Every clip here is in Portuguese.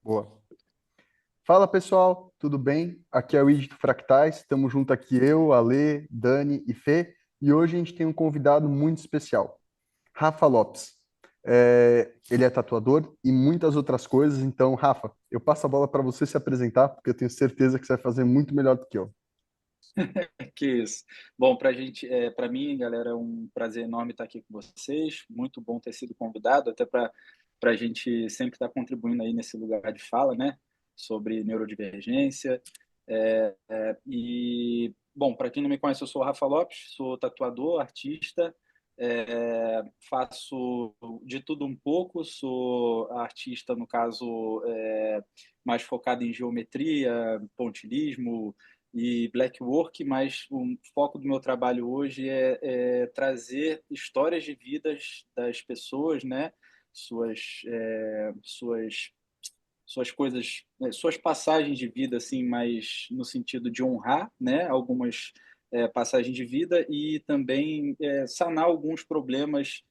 Boa. Fala pessoal, tudo bem? Aqui é o Igi do Fractais, estamos junto aqui eu, Ale, Dani e Fê, e hoje a gente tem um convidado muito especial, Rafa Lopes. Ele é tatuador e muitas outras coisas, então, Rafa, eu passo a bola para você se apresentar, porque eu tenho certeza que você vai fazer muito melhor do que eu. Que isso. Bom, para mim, galera, é um prazer enorme estar aqui com vocês. Muito bom ter sido convidado, até para a gente sempre estar contribuindo aí nesse lugar de fala, né? Sobre neurodivergência. Bom, para quem não me conhece, eu sou o Rafa Lopes, sou tatuador, artista, faço de tudo um pouco, sou artista, no caso, mais focado em geometria, pontilhismo e black work, mas o foco do meu trabalho hoje é trazer histórias de vidas das pessoas, né? Suas coisas, né, suas passagens de vida, assim, mais no sentido de honrar, né, algumas passagens de vida e também sanar alguns problemas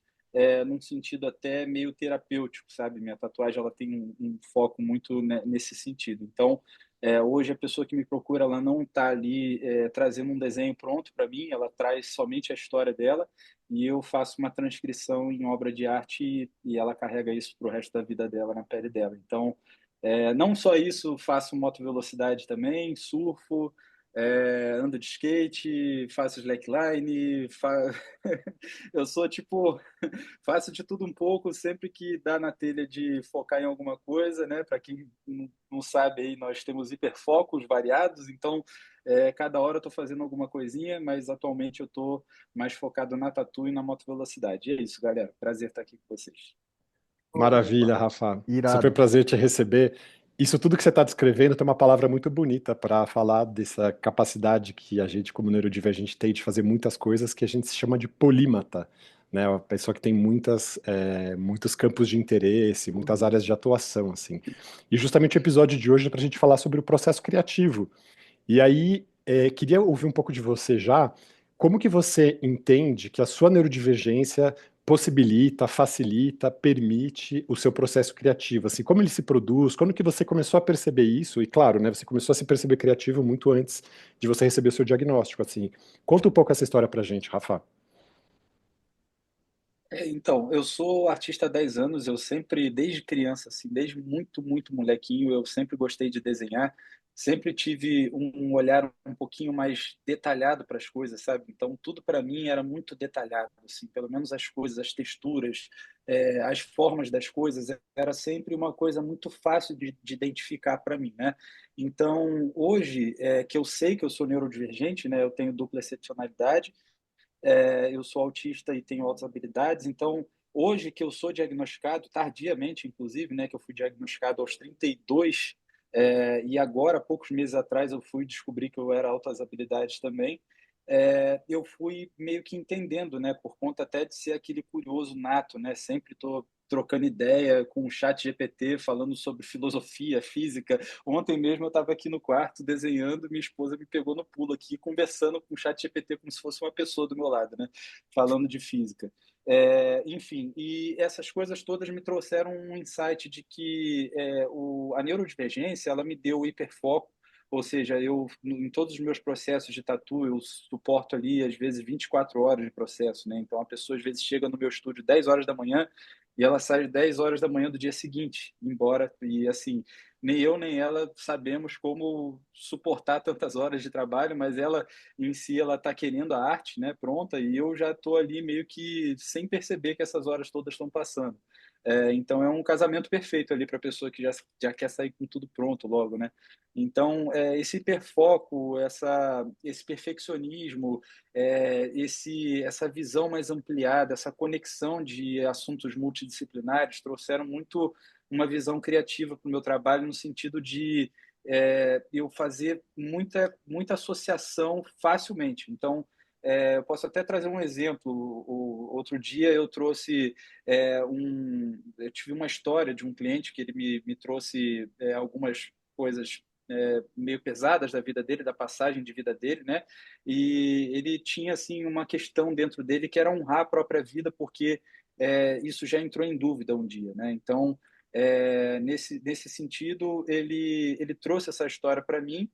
num sentido até meio terapêutico, sabe? Minha tatuagem ela tem um foco muito nesse sentido. Então, hoje a pessoa que me procura, ela não está ali trazendo um desenho pronto para mim, ela traz somente a história dela e eu faço uma transcrição em obra de arte e ela carrega isso para o resto da vida dela, na pele dela. Então, não só isso, faço motovelocidade também, surfo, ando de skate, faço slackline, eu sou tipo, faço de tudo um pouco, sempre que dá na telha de focar em alguma coisa, né? Para quem não sabe aí, nós temos hiperfocos variados, então cada hora eu estou fazendo alguma coisinha, mas atualmente eu estou mais focado na tatu e na motovelocidade. E é isso, galera. Prazer estar aqui com vocês. Opa, Maravilha, Rafa. Super irado. prazer te receber. Isso tudo que você está descrevendo tem uma palavra muito bonita para falar dessa capacidade que a gente, como neurodivergente, tem de fazer muitas coisas que a gente se chama de polímata, né? Uma pessoa que tem muitos campos de interesse, muitas áreas de atuação, assim. E justamente o episódio de hoje é para a gente falar sobre o processo criativo. E aí, queria ouvir um pouco de você já, como que você entende que a sua neurodivergência possibilita, facilita, permite o seu processo criativo, assim, como ele se produz, quando que você começou a perceber isso, e claro, né, você começou a se perceber criativo muito antes de você receber o seu diagnóstico, assim, conta um pouco essa história pra gente, Rafa. Então, eu sou artista há 10 anos, eu sempre, desde criança, assim, desde muito, muito molequinho, eu sempre gostei de desenhar, sempre tive um olhar um pouquinho mais detalhado para as coisas, sabe? Então, tudo para mim era muito detalhado, assim, pelo menos as coisas, as texturas, as formas das coisas, era sempre uma coisa muito fácil de identificar para mim, né? Então, hoje, que eu sei que eu sou neurodivergente, né? Eu tenho dupla excepcionalidade, eu sou autista e tenho outras habilidades, então hoje que eu sou diagnosticado, tardiamente inclusive, né, que eu fui diagnosticado aos 32, e agora, poucos meses atrás, eu fui descobrir que eu era altas habilidades também, eu fui meio que entendendo, né, por conta até de ser aquele curioso nato, né, sempre estou trocando ideia com o chat GPT, falando sobre filosofia, física. Ontem mesmo eu estava aqui no quarto desenhando, minha esposa me pegou no pulo aqui, conversando com o chat GPT como se fosse uma pessoa do meu lado, né? Falando de física. Enfim, e essas coisas todas me trouxeram um insight de que a neurodivergência ela me deu hiperfoco, ou seja, eu em todos os meus processos de tatu, eu suporto ali às vezes 24 horas de processo, né? Então a pessoa às vezes chega no meu estúdio 10 horas da manhã e ela sai às 10 horas da manhã do dia seguinte, embora, e assim, nem eu nem ela sabemos como suportar tantas horas de trabalho, mas ela em si ela está querendo a arte, né, pronta, e eu já estou ali meio que sem perceber que essas horas todas estão passando. Então é um casamento perfeito ali para a pessoa que já quer sair com tudo pronto logo, né? Então esse hiperfoco, esse perfeccionismo, essa visão mais ampliada, essa conexão de assuntos multidisciplinares trouxeram muito uma visão criativa para o meu trabalho no sentido de eu fazer muita associação facilmente. Então, eu posso até trazer um exemplo. Outro dia eu trouxe eu tive uma história de um cliente que ele me trouxe algumas coisas meio pesadas da vida dele, da passagem de vida dele, né? E ele tinha assim uma questão dentro dele que era honrar a própria vida, porque isso já entrou em dúvida um dia, né? Então nesse sentido, ele trouxe essa história para mim,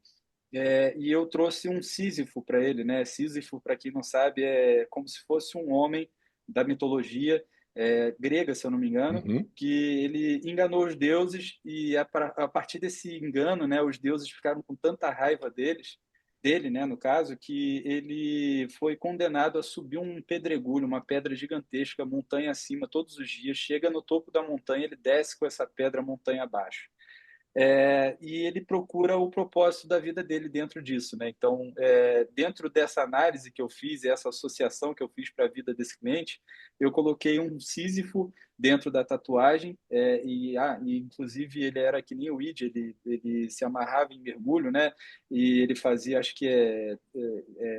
e eu trouxe um Sísifo para ele, né? Sísifo, para quem não sabe, é como se fosse um homem da mitologia grega, se eu não me engano, Uhum. que ele enganou os deuses e a partir desse engano, né, os deuses ficaram com tanta raiva dele, né, no caso, que ele foi condenado a subir um pedregulho, uma pedra gigantesca, montanha acima, todos os dias. Chega no topo da montanha, ele desce com essa pedra montanha abaixo. E ele procura o propósito da vida dele dentro disso, né? Então, dentro dessa análise que eu fiz, essa associação que eu fiz para a vida desse cliente, eu coloquei um Sísifo dentro da tatuagem, e inclusive ele era que nem o Id, ele se amarrava em mergulho, né? E ele fazia, acho que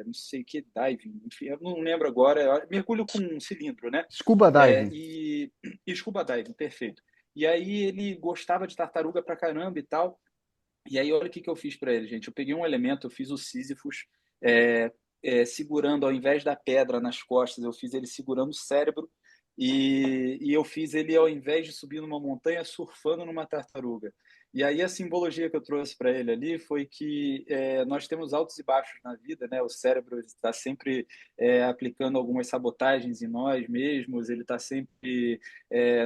não sei o que, diving, enfim, eu não lembro agora, mergulho com um cilindro, né? Scuba diving. E scuba diving, perfeito. E aí ele gostava de tartaruga pra caramba e tal. E aí olha o que eu fiz para ele, gente. Eu peguei um elemento, eu fiz o Sísifos segurando, ao invés da pedra nas costas, eu fiz ele segurando o cérebro e eu fiz ele, ao invés de subir numa montanha, surfando numa tartaruga. E aí a simbologia que eu trouxe para ele ali foi que nós temos altos e baixos na vida, né? O cérebro está sempre aplicando algumas sabotagens em nós mesmos, ele está sempre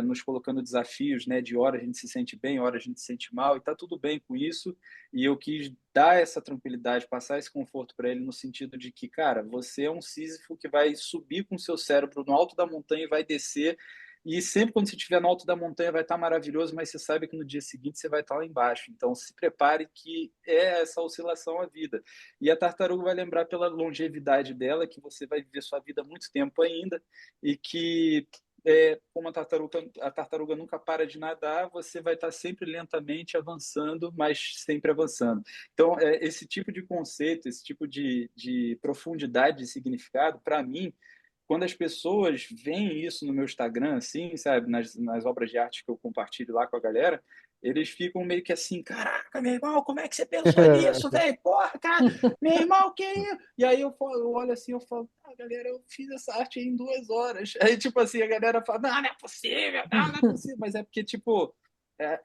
nos colocando desafios, né? De hora a gente se sente bem, hora a gente se sente mal, e está tudo bem com isso. E eu quis dar essa tranquilidade, passar esse conforto para ele, no sentido de que, cara, você é um Sísifo que vai subir com o seu cérebro no alto da montanha e vai descer. E sempre quando você estiver no alto da montanha vai estar maravilhoso, mas você sabe que no dia seguinte você vai estar lá embaixo. Então se prepare que é essa oscilação a vida. E a tartaruga vai lembrar pela longevidade dela que você vai viver sua vida muito tempo ainda e que como a tartaruga nunca para de nadar, você vai estar sempre lentamente avançando, mas sempre avançando. Então, esse tipo de conceito, esse tipo de profundidade de significado, para mim, quando as pessoas veem isso no meu Instagram, assim, sabe, nas obras de arte que eu compartilho lá com a galera, eles ficam meio que assim, caraca, meu irmão, como é que você pensou nisso, velho? Porra, cara, meu irmão, que isso? E aí eu olho assim, eu falo, galera, eu fiz essa arte em 2 horas. Aí, tipo assim, a galera fala, não é possível, não é possível. Mas é porque, tipo,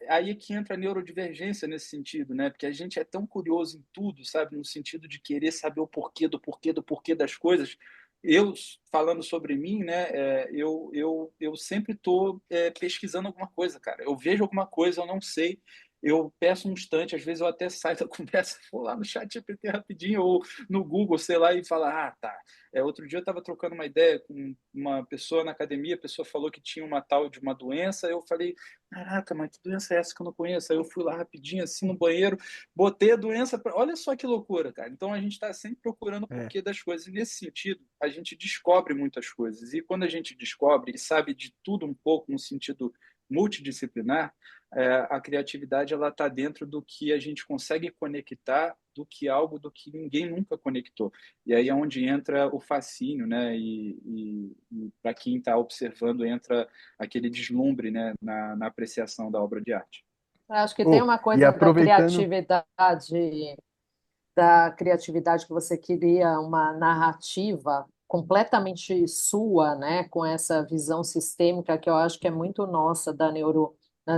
aí que entra a neurodivergência nesse sentido, né? Porque a gente é tão curioso em tudo, sabe? No sentido de querer saber o porquê do porquê do porquê das coisas. Eu, falando sobre mim, né? Eu sempre estou pesquisando alguma coisa, cara. Eu vejo alguma coisa, eu não sei, eu peço um instante, às vezes eu até saio da conversa, vou lá no chat GPT rapidinho, ou no Google, sei lá, e falar, tá. Outro dia eu estava trocando uma ideia com uma pessoa na academia, a pessoa falou que tinha uma tal de uma doença, eu falei, caraca, mas que doença é essa que eu não conheço? Aí eu fui lá rapidinho, assim, no banheiro, botei a doença, olha só que loucura, cara. Então a gente está sempre procurando o É. porquê das coisas, e nesse sentido, a gente descobre muitas coisas, e quando a gente descobre e sabe de tudo um pouco, no sentido multidisciplinar, a criatividade ela está dentro do que a gente consegue conectar do que ninguém nunca conectou. E aí é onde entra o fascínio, né? E para quem está observando, entra aquele deslumbre, né? Na apreciação da obra de arte. Eu acho que tem Oh, uma e coisa aproveitando, da criatividade que você cria uma narrativa completamente sua, né, com essa visão sistêmica que eu acho que é muito nossa da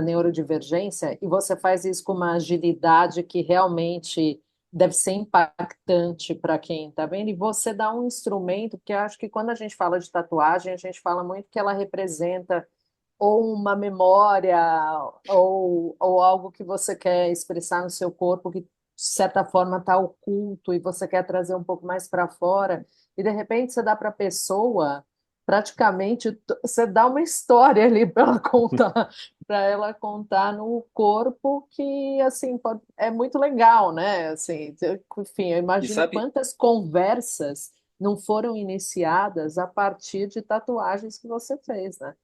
neurodivergência, e você faz isso com uma agilidade que realmente deve ser impactante para quem está vendo, e você dá um instrumento, porque eu acho que quando a gente fala de tatuagem, a gente fala muito que ela representa ou uma memória, ou algo que você quer expressar no seu corpo que, de certa forma, está oculto e você quer trazer um pouco mais para fora, e de repente você dá para a pessoa, praticamente, você dá uma história ali para ela contar, para ela contar no corpo que, assim, é muito legal, né? Assim, enfim, eu E imagino sabe, quantas conversas não foram iniciadas a partir de tatuagens que você fez, né?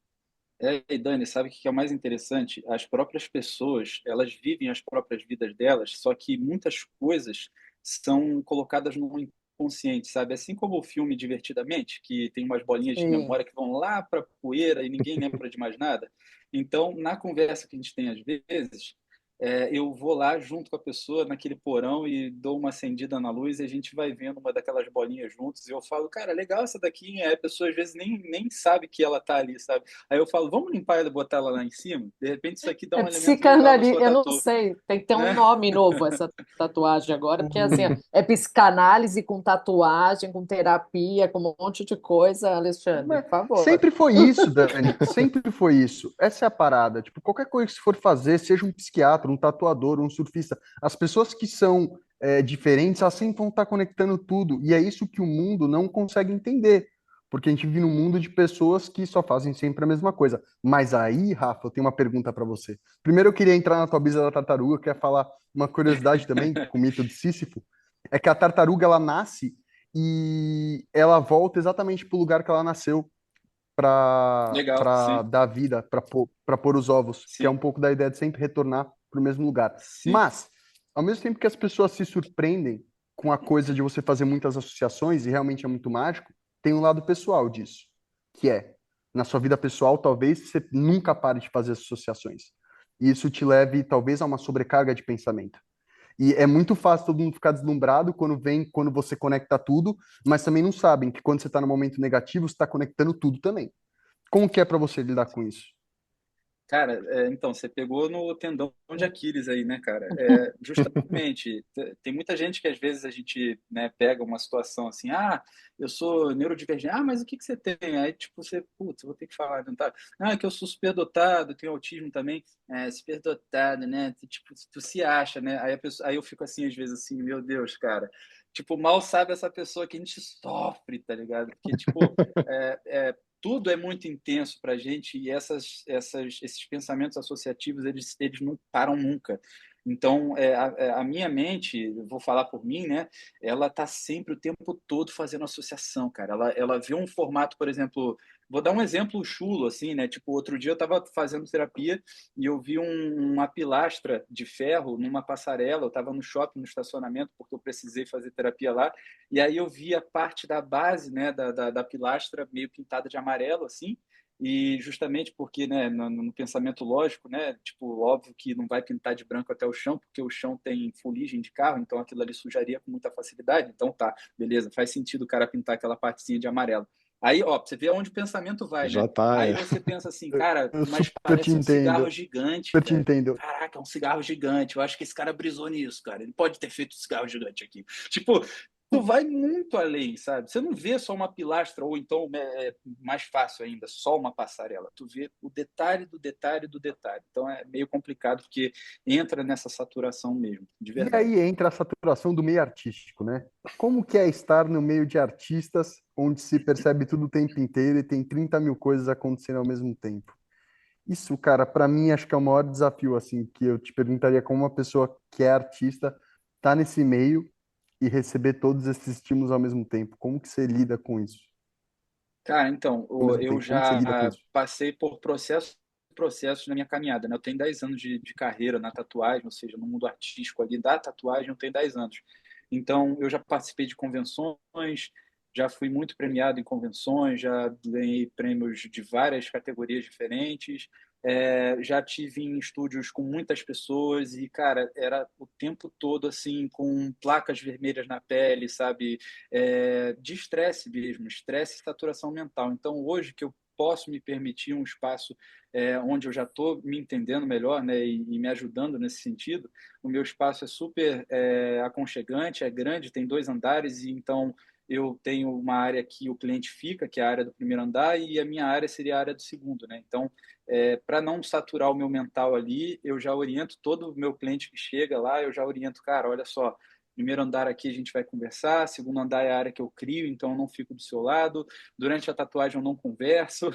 e Dani, sabe o que é o mais interessante? As próprias pessoas, elas vivem as próprias vidas delas, só que muitas coisas são colocadas no inconsciente, sabe? Assim como o filme Divertidamente, que tem umas bolinhas de Sim. memória que vão lá para poeira e ninguém lembra de mais nada. Então, na conversa que a gente tem às vezes, eu vou lá junto com a pessoa naquele porão e dou uma acendida na luz e a gente vai vendo uma daquelas bolinhas juntos e eu falo, cara, legal essa daqui, hein? Aí a pessoa às vezes nem sabe que ela tá ali, sabe? Aí eu falo, vamos limpar ela e botar ela lá em cima? De repente isso aqui dá É um elemento legal na psicanálise, sua eu não tatu, sei, tem que ter um né? nome novo essa tatuagem agora, porque assim, O- é psicanálise com tatuagem, com terapia, com um monte de coisa, Alexandre, Mas por favor. sempre foi isso, Dani. Sempre foi isso. Essa é a parada. Tipo, qualquer coisa que você for fazer, seja um psiquiatra, um tatuador, um surfista, as pessoas que são diferentes, elas sempre vão estar conectando tudo. E é isso que o mundo não consegue entender. Porque a gente vive num mundo de pessoas que só fazem sempre a mesma coisa. Mas aí, Rafa, eu tenho uma pergunta para você. Primeiro, eu queria entrar na tua brisa da tartaruga, eu queria falar uma curiosidade também com o mito de Sísifo. É que a tartaruga, ela nasce e ela volta exatamente para o lugar que ela nasceu Legal, para sim, dar vida, para pôr os ovos, que é um sim, pouco da ideia de sempre retornar para o mesmo lugar. sim. Mas, ao mesmo tempo que as pessoas se surpreendem com a coisa de você fazer muitas associações, e realmente é muito mágico, tem um lado pessoal disso, que é, na sua vida pessoal, talvez você nunca pare de fazer associações. E isso te leve, talvez, a uma sobrecarga de pensamento. E é muito fácil todo mundo ficar deslumbrado quando você conecta tudo, mas também não sabem que quando você está no momento negativo, você está conectando tudo também. Como que é para você lidar com isso? Cara, então, você pegou no tendão de Aquiles aí, né, cara? Justamente, tem muita gente que às vezes a gente, né, pega uma situação assim, eu sou neurodivergente, mas o que que você tem? Aí, tipo, você, putz, vou ter que falar, não tá? É que eu sou superdotado, tenho autismo também, superdotado, né? Tipo, tu se acha, né? Aí eu fico assim, às vezes, assim, meu Deus, cara. Tipo, mal sabe essa pessoa que a gente sofre, tá ligado? Porque, tipo, tudo é muito intenso para a gente e esses pensamentos associativos eles não param nunca. Então, a minha mente, vou falar por mim, né? Ela tá sempre o tempo todo fazendo associação, cara. Ela vê um formato, por exemplo, vou dar um exemplo chulo, assim, né? Tipo, outro dia eu estava fazendo terapia e eu vi uma pilastra de ferro numa passarela. Eu estava no shopping, no estacionamento, porque eu precisei fazer terapia lá. E aí eu vi a parte da base, né, da pilastra meio pintada de amarelo, assim, e justamente porque, né, no pensamento lógico, né, tipo, óbvio que não vai pintar de branco até o chão, porque o chão tem fuligem de carro, então aquilo ali sujaria com muita facilidade. Então tá, beleza, faz sentido o cara pintar aquela partezinha de amarelo. Aí, ó, você vê aonde o pensamento vai, né? Já tá, Aí você pensa assim, cara, Eu mas super te parece um cigarro entendo, gigante, super te velho. entendo. Caraca, é um cigarro gigante. Eu acho que esse cara brisou nisso, cara. Ele pode ter feito um cigarro gigante aqui. Tipo, tu vai muito além, sabe? Você não vê só uma pilastra, ou então, mais fácil ainda, só uma passarela. Tu vê o detalhe do detalhe do detalhe. Então é meio complicado, porque entra nessa saturação mesmo, de E verdade. aí entra a saturação do meio artístico, né? Como que é estar no meio de artistas, onde se percebe tudo o tempo inteiro e tem 30 mil coisas acontecendo ao mesmo tempo? Isso, cara, para mim acho que é o maior desafio, assim, que eu te perguntaria como uma pessoa que é artista tá nesse meio e receber todos esses estímulos ao mesmo tempo. Como que você lida com isso? Cara, então, Ao mesmo eu tempo, como que você já lida com isso? passei por processos na minha caminhada, né? Eu tenho 10 anos de carreira na tatuagem, ou seja, no mundo artístico ali da tatuagem, eu tenho 10 anos. Então, eu já participei de convenções, já fui muito premiado em convenções, já ganhei prêmios de várias categorias diferentes, já tive em estúdios com muitas pessoas e, cara, era o tempo todo assim, com placas vermelhas na pele, sabe? De estresse mesmo, estresse e saturação mental. Então, hoje que eu posso me permitir um espaço onde eu já estou me entendendo melhor, né, e me ajudando nesse sentido, o meu espaço é super aconchegante, é grande, tem 2 andares, e então eu tenho uma área que o cliente fica, que é a área do primeiro andar, e a minha área seria a área do segundo, né? Então, para não saturar o meu mental ali, eu já oriento todo o meu cliente que chega lá, eu já oriento, cara, olha só, primeiro andar aqui a gente vai conversar, segundo andar é a área que eu crio, então eu não fico do seu lado. Durante a tatuagem eu não converso.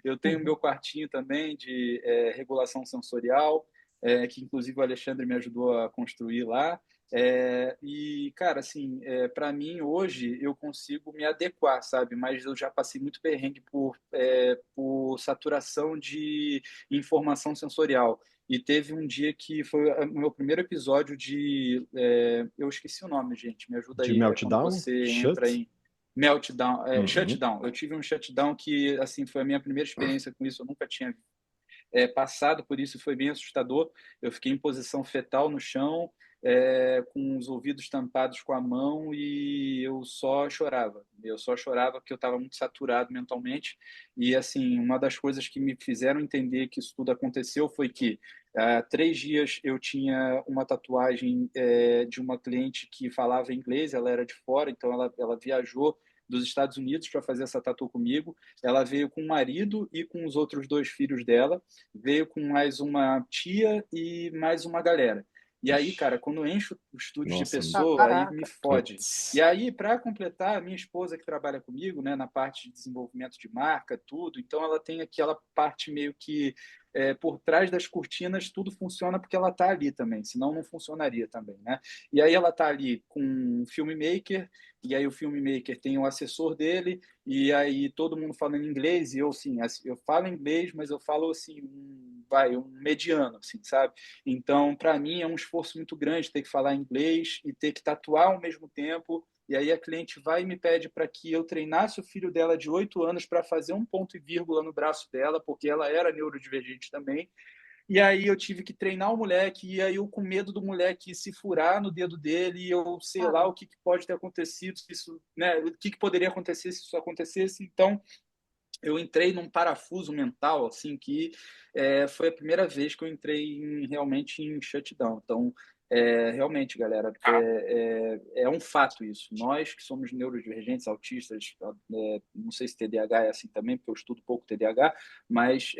Eu tenho meu quartinho também de regulação sensorial, que inclusive o Alexandre me ajudou a construir lá. E, cara, assim, para mim hoje eu consigo me adequar, sabe? Mas eu já passei muito perrengue por saturação de informação sensorial. E teve um dia que foi o meu primeiro episódio de. Eu esqueci o nome, gente, me ajuda de aí. É quando meltdown, você entra shut. em meltdown, Uhum. shutdown. Eu tive um shutdown que, assim, foi a minha primeira experiência com isso. Eu nunca tinha passado por isso, foi bem assustador. Eu fiquei em posição fetal no chão, com os ouvidos tampados com a mão e eu só chorava. Eu só chorava porque eu estava muito saturado mentalmente. E, assim, uma das coisas que me fizeram entender que isso tudo aconteceu foi que há 3 dias eu tinha uma tatuagem de uma cliente que falava inglês, ela era de fora, então ela viajou dos Estados Unidos para fazer essa tatu comigo. Ela veio com o marido e com os outros 2 filhos dela, veio com mais uma tia e mais uma galera. E aí, Ixi, cara, quando enche o estúdio de nossa, pessoa, aí me Caraca. fode. E putz. aí, para completar, a minha esposa que trabalha comigo, né, na parte de desenvolvimento de marca, tudo, então ela tem aquela parte meio que por trás das cortinas, tudo funciona porque ela está ali também, senão não funcionaria também, né? E aí ela está ali com um filmmaker, e aí o filmmaker tem o assessor dele, e aí todo mundo falando inglês, e eu, assim, eu falo inglês, mas eu falo, assim, um mediano, assim, sabe? Então, para mim, é um esforço muito grande ter que falar inglês e ter que tatuar ao mesmo tempo. E aí a cliente vai e me pede para que eu treinasse o filho dela de 8 anos para fazer um ponto e vírgula no braço dela, porque ela era neurodivergente também. E aí eu tive que treinar o moleque, e aí eu com medo do moleque se furar no dedo dele, e eu sei lá Caramba. o que pode ter acontecido, se isso, né, o que poderia acontecer se isso acontecesse. Então, eu entrei num parafuso mental, assim, que foi a primeira vez que eu entrei realmente em shutdown. Então, realmente, galera, é um fato isso. Nós que somos neurodivergentes, autistas, não sei se TDAH é assim também, porque eu estudo pouco TDAH, mas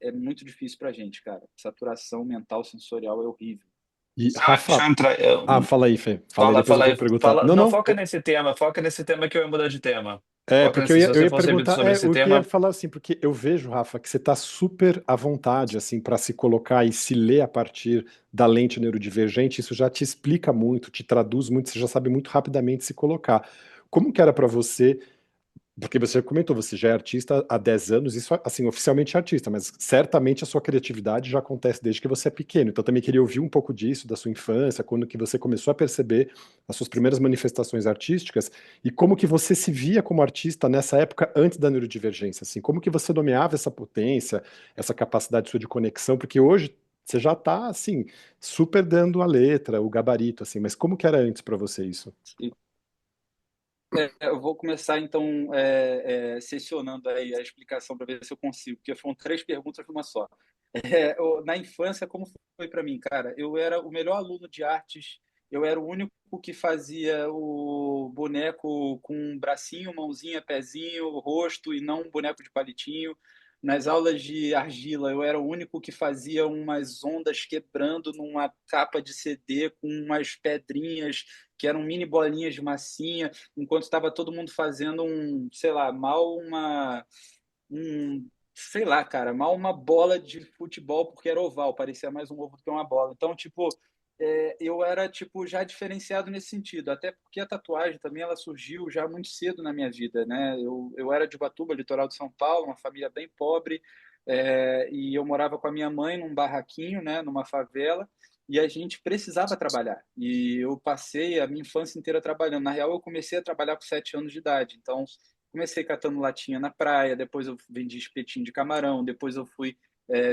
é muito difícil para a gente, cara. Saturação mental sensorial é horrível. E, Deixa Rafa, eu entrar. fala aí, Fê. Fala aí, Fala, depois eu fala vou aí. perguntar. Fala, Não, não, não. foca nesse tema que eu ia mudar de tema. Foca Porque nesse, se eu você ia for servido perguntar, sobre esse eu ia tema. falar assim, porque eu vejo, Rafa, que você está super à vontade, assim, para se colocar e se ler a partir da lente neurodivergente, isso já te explica muito, te traduz muito, você já sabe muito rapidamente se colocar. Como que era para você, porque você comentou, você já é artista há 10 anos, isso, assim, oficialmente é artista, mas certamente a sua criatividade já acontece desde que você é pequeno. Então, eu também queria ouvir um pouco disso, da sua infância, quando que você começou a perceber as suas primeiras manifestações artísticas e como que você se via como artista nessa época antes da neurodivergência, assim, como que você nomeava essa potência, essa capacidade sua de conexão, porque hoje você já está, assim, super dando a letra, o gabarito, assim, mas como que era antes para você isso? Eu vou começar, então, sessionando aí a explicação para ver se eu consigo, porque foram 3 perguntas numa só. Na infância, como foi para mim, cara? Eu era o melhor aluno de artes, eu era o único que fazia o boneco com um bracinho, mãozinha, pezinho, rosto, e não um boneco de palitinho. Nas aulas de argila, eu era o único que fazia umas ondas quebrando numa capa de CD com umas pedrinhas que eram mini bolinhas de massinha, enquanto estava todo mundo fazendo sei lá, sei lá, cara, mal uma bola de futebol, porque era oval, parecia mais um ovo do que uma bola. Então, tipo, eu era, tipo, já diferenciado nesse sentido, até porque a tatuagem também, ela surgiu já muito cedo na minha vida, né? Eu era de Ubatuba, litoral de São Paulo, uma família bem pobre, e eu morava com a minha mãe num barraquinho, né, numa favela, e a gente precisava trabalhar. E eu passei a minha infância inteira trabalhando. Na real, eu comecei a trabalhar com 7 anos de idade. Então, comecei catando latinha na praia, depois eu vendi espetinho de camarão, depois eu fui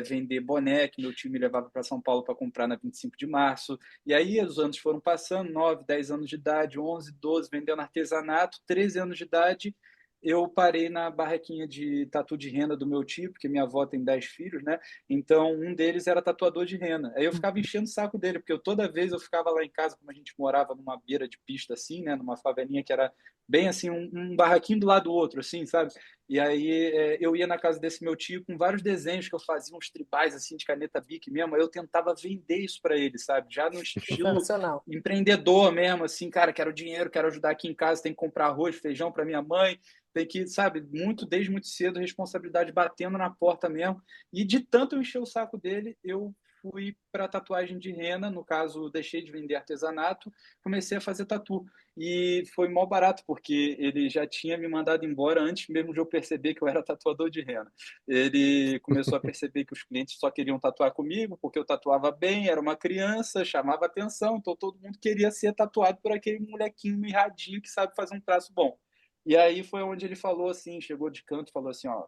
vender boné, que meu tio me levava para São Paulo para comprar na 25 de março. E aí os anos foram passando, 9, 10 anos de idade, 11, 12, vendendo artesanato, 13 anos de idade, eu parei na barraquinha de tatu de rena do meu tio, porque minha avó tem 10 filhos, né? Então, um deles era tatuador de rena. Aí eu ficava enchendo o saco dele, porque toda vez eu ficava lá em casa, como a gente morava numa beira de pista assim, né? Numa favelinha que era bem assim, um barraquinho do lado do outro, assim, sabe? E aí eu ia na casa desse meu tio com vários desenhos que eu fazia, uns tribais assim de caneta Bic mesmo, aí eu tentava vender isso para ele, sabe? Já no estilo Sensacional. empreendedor mesmo, assim, cara, quero dinheiro, quero ajudar aqui em casa, tem que comprar arroz, feijão para minha mãe, tem que, sabe, desde muito cedo, responsabilidade batendo na porta mesmo. E de tanto eu encher o saco dele, eu fui para tatuagem de rena, no caso, deixei de vender artesanato, comecei a fazer tatu. E foi mal barato, porque ele já tinha me mandado embora antes mesmo de eu perceber que eu era tatuador de rena. Ele começou a perceber que os clientes só queriam tatuar comigo, porque eu tatuava bem, era uma criança, chamava atenção, então todo mundo queria ser tatuado por aquele molequinho mirradinho que sabe fazer um traço bom. E aí foi onde ele falou assim, chegou de canto e falou assim, ó,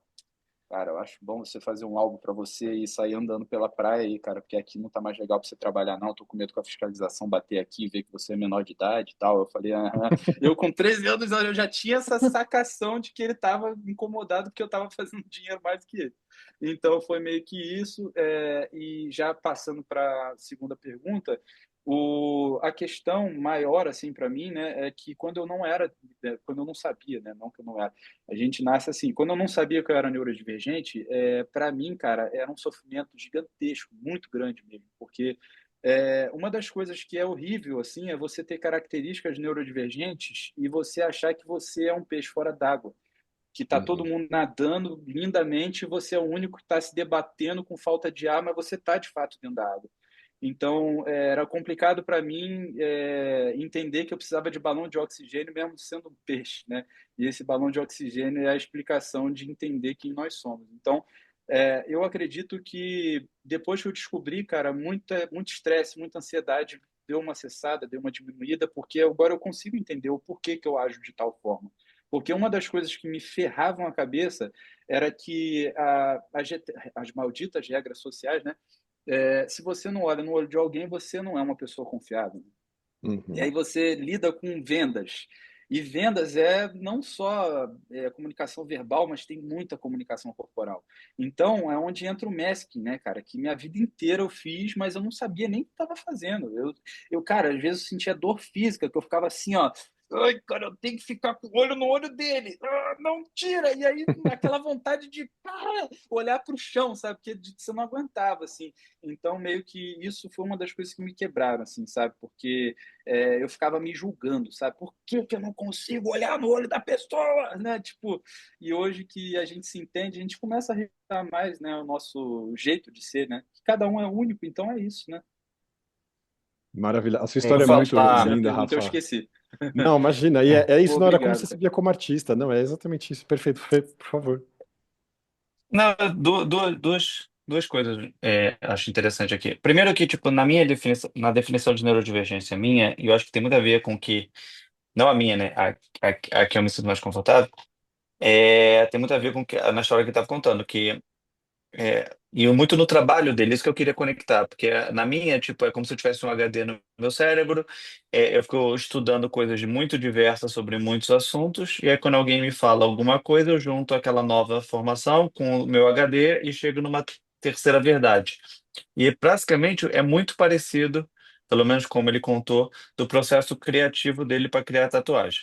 cara, eu acho bom você fazer um álbum para você e sair andando pela praia aí, cara, porque aqui não tá mais legal para você trabalhar, não. Tô com medo com a fiscalização bater aqui, ver que você é menor de idade e tal. Eu falei, aham. Eu com 13 anos eu já tinha essa sacação de que ele tava incomodado porque eu tava fazendo dinheiro mais do que ele. Então foi meio que isso. E já passando para a segunda pergunta, a questão maior, assim, para mim, né, é que quando eu não sabia, né, não que eu não era, a gente nasce assim. Quando eu não sabia que eu era neurodivergente, para mim, cara, era um sofrimento gigantesco, muito grande mesmo, porque uma das coisas que é horrível, assim, é você ter características neurodivergentes e você achar que você é um peixe fora d'água, que tá todo Uhum. mundo nadando lindamente e você é o único que está se debatendo com falta de ar, mas você tá de fato dentro da água. Então, era complicado para mim entender que eu precisava de balão de oxigênio, mesmo sendo um peixe, né? E esse balão de oxigênio é a explicação de entender quem nós somos. Então, eu acredito que depois que eu descobri, cara, muito estresse, muita ansiedade deu uma cessada, deu uma diminuída, porque agora eu consigo entender o porquê que eu ajo de tal forma. Porque uma das coisas que me ferravam a cabeça era que as malditas regras sociais, né? Se você não olha no olho de alguém, você não é uma pessoa confiável. E Uhum. aí você lida com vendas. E vendas é não só comunicação verbal, mas tem muita comunicação corporal. Então, é onde entra o masking, né, cara? Que minha vida inteira eu fiz, mas eu não sabia nem o que estava fazendo. Cara, às vezes eu sentia dor física, que eu ficava assim, ó. Ai, cara, eu tenho que ficar com o olho no olho dele. Não tira! E aí, aquela vontade de olhar para o chão, sabe? Porque você não aguentava, assim. Então, meio que isso foi uma das coisas que me quebraram, assim, sabe? Porque eu ficava me julgando, sabe? Por que que eu não consigo olhar no olho da pessoa, né? Tipo, e hoje que a gente se entende, a gente começa a respeitar mais, né, o nosso jeito de ser, né? Que cada um é único, então é isso, né? Maravilha. A sua Vou história é muito Se falar. a linda, pergunta eu Rafa. esqueci. Não, imagina. E é Pô, isso, não era como obrigado, você se cara. via como artista. Não, é exatamente isso. Perfeito, Fê, por favor. Não, duas coisas acho interessante aqui. Primeiro que, tipo, na definição de neurodivergência minha, e eu acho que tem muito a ver com que, não a minha, né, a que eu me sinto mais confortável, tem muito a ver com na história que eu estava contando, que e muito no trabalho dele, isso que eu queria conectar, porque na minha, tipo, é como se eu tivesse um HD no meu cérebro, eu fico estudando coisas de muito diversas sobre muitos assuntos, e aí quando alguém me fala alguma coisa, eu junto aquela nova formação com o meu HD e chego numa terceira verdade. E basicamente é muito parecido, pelo menos como ele contou, do processo criativo dele para criar tatuagem.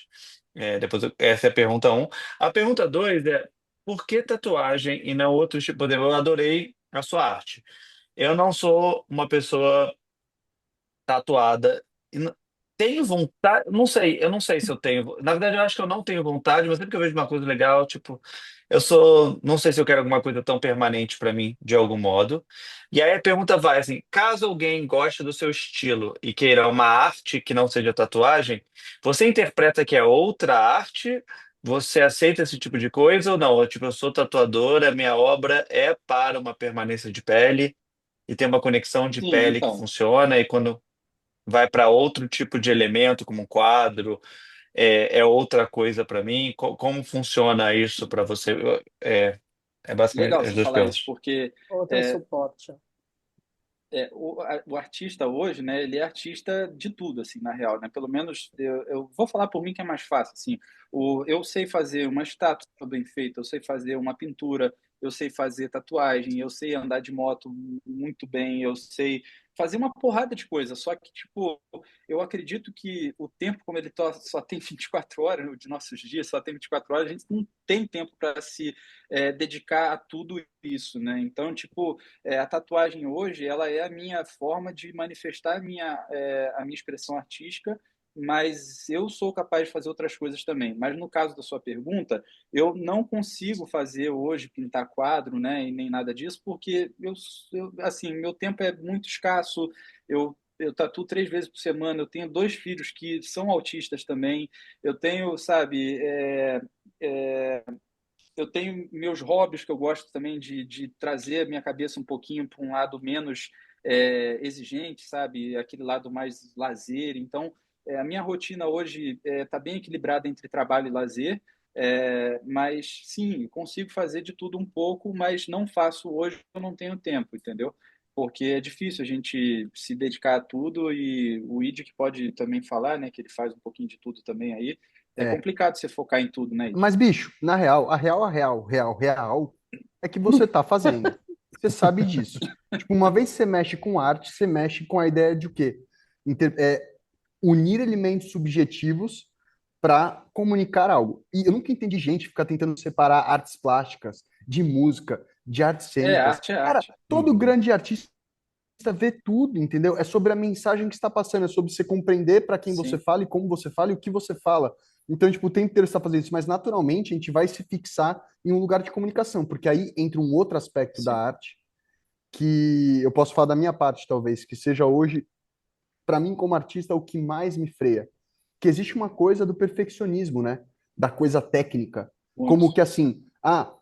Essa é a pergunta um. A pergunta dois é por que tatuagem e não outro tipo? Por exemplo, eu adorei a sua arte. Eu não sou uma pessoa tatuada. Tenho vontade, não sei, eu não sei se eu tenho. Na verdade, eu acho que eu não tenho vontade, mas sempre que eu vejo uma coisa legal, tipo, não sei se eu quero alguma coisa tão permanente para mim, de algum modo. E aí a pergunta vai assim: caso alguém goste do seu estilo e queira uma arte que não seja tatuagem, você interpreta que é outra arte? Você aceita esse tipo de coisa ou não? Tipo, eu sou tatuadora, minha obra é para uma permanência de pele e tem uma conexão de Sim, pele que então. funciona, e quando vai para outro tipo de elemento, como um quadro, é outra coisa para mim? Como funciona isso para você? É basicamente Legal as você duas falar isso, perguntas. porque Outro é, suporte. o artista hoje, né, ele é artista de tudo, assim, na real, né? Pelo menos eu vou falar por mim que é mais fácil, assim. Eu sei fazer uma estátua bem feita, eu sei fazer uma pintura, eu sei fazer tatuagem, eu sei andar de moto muito bem, eu sei fazer uma porrada de coisa. Só que, tipo, eu acredito que o tempo, como ele só tem 24 horas, né, de nossos dias só tem 24 horas, a gente não tem tempo para se dedicar a tudo isso, né? Então, tipo, a tatuagem hoje, ela é a minha forma de manifestar a minha expressão artística, mas eu sou capaz de fazer outras coisas também. Mas no caso da sua pergunta, eu não consigo fazer hoje pintar quadro, né, e nem nada disso, porque assim, meu tempo é muito escasso. Eu tatuo 3 vezes por semana. Eu tenho 2 filhos que são autistas também. Eu tenho, sabe, eu tenho meus hobbies que eu gosto também de trazer a minha cabeça um pouquinho para um lado menos exigente, sabe? Aquele lado mais lazer. Então, a minha rotina hoje está bem equilibrada entre trabalho e lazer, Mas sim, consigo fazer de tudo um pouco, mas não faço hoje, eu não tenho tempo, entendeu? Porque é difícil a gente se dedicar a tudo e o Id que pode também falar, né, que ele faz um pouquinho de tudo também aí. É É. complicado você focar em tudo, né, Id? Mas, bicho, na real, a real é que você tá fazendo. Você sabe disso. Tipo, uma vez que você mexe com arte, você mexe com a ideia de o quê? Unir elementos subjetivos para comunicar algo. E eu nunca entendi gente ficar tentando separar artes plásticas de música, de artes cênicas. Arte é Cara, arte. todo Uhum. grande artista vê tudo, entendeu? É sobre a mensagem que está passando, é sobre você compreender para quem você Sim, fala e como você fala e o que você fala. Então, tipo, o tempo inteiro você está fazendo isso, mas naturalmente a gente vai se fixar em um lugar de comunicação, porque aí entra um outro aspecto da sim, arte que eu posso falar da minha parte, talvez, que seja hoje, para mim, como artista, o que mais me freia. Que existe uma coisa do perfeccionismo, né? Da coisa técnica. muito. Como que assim,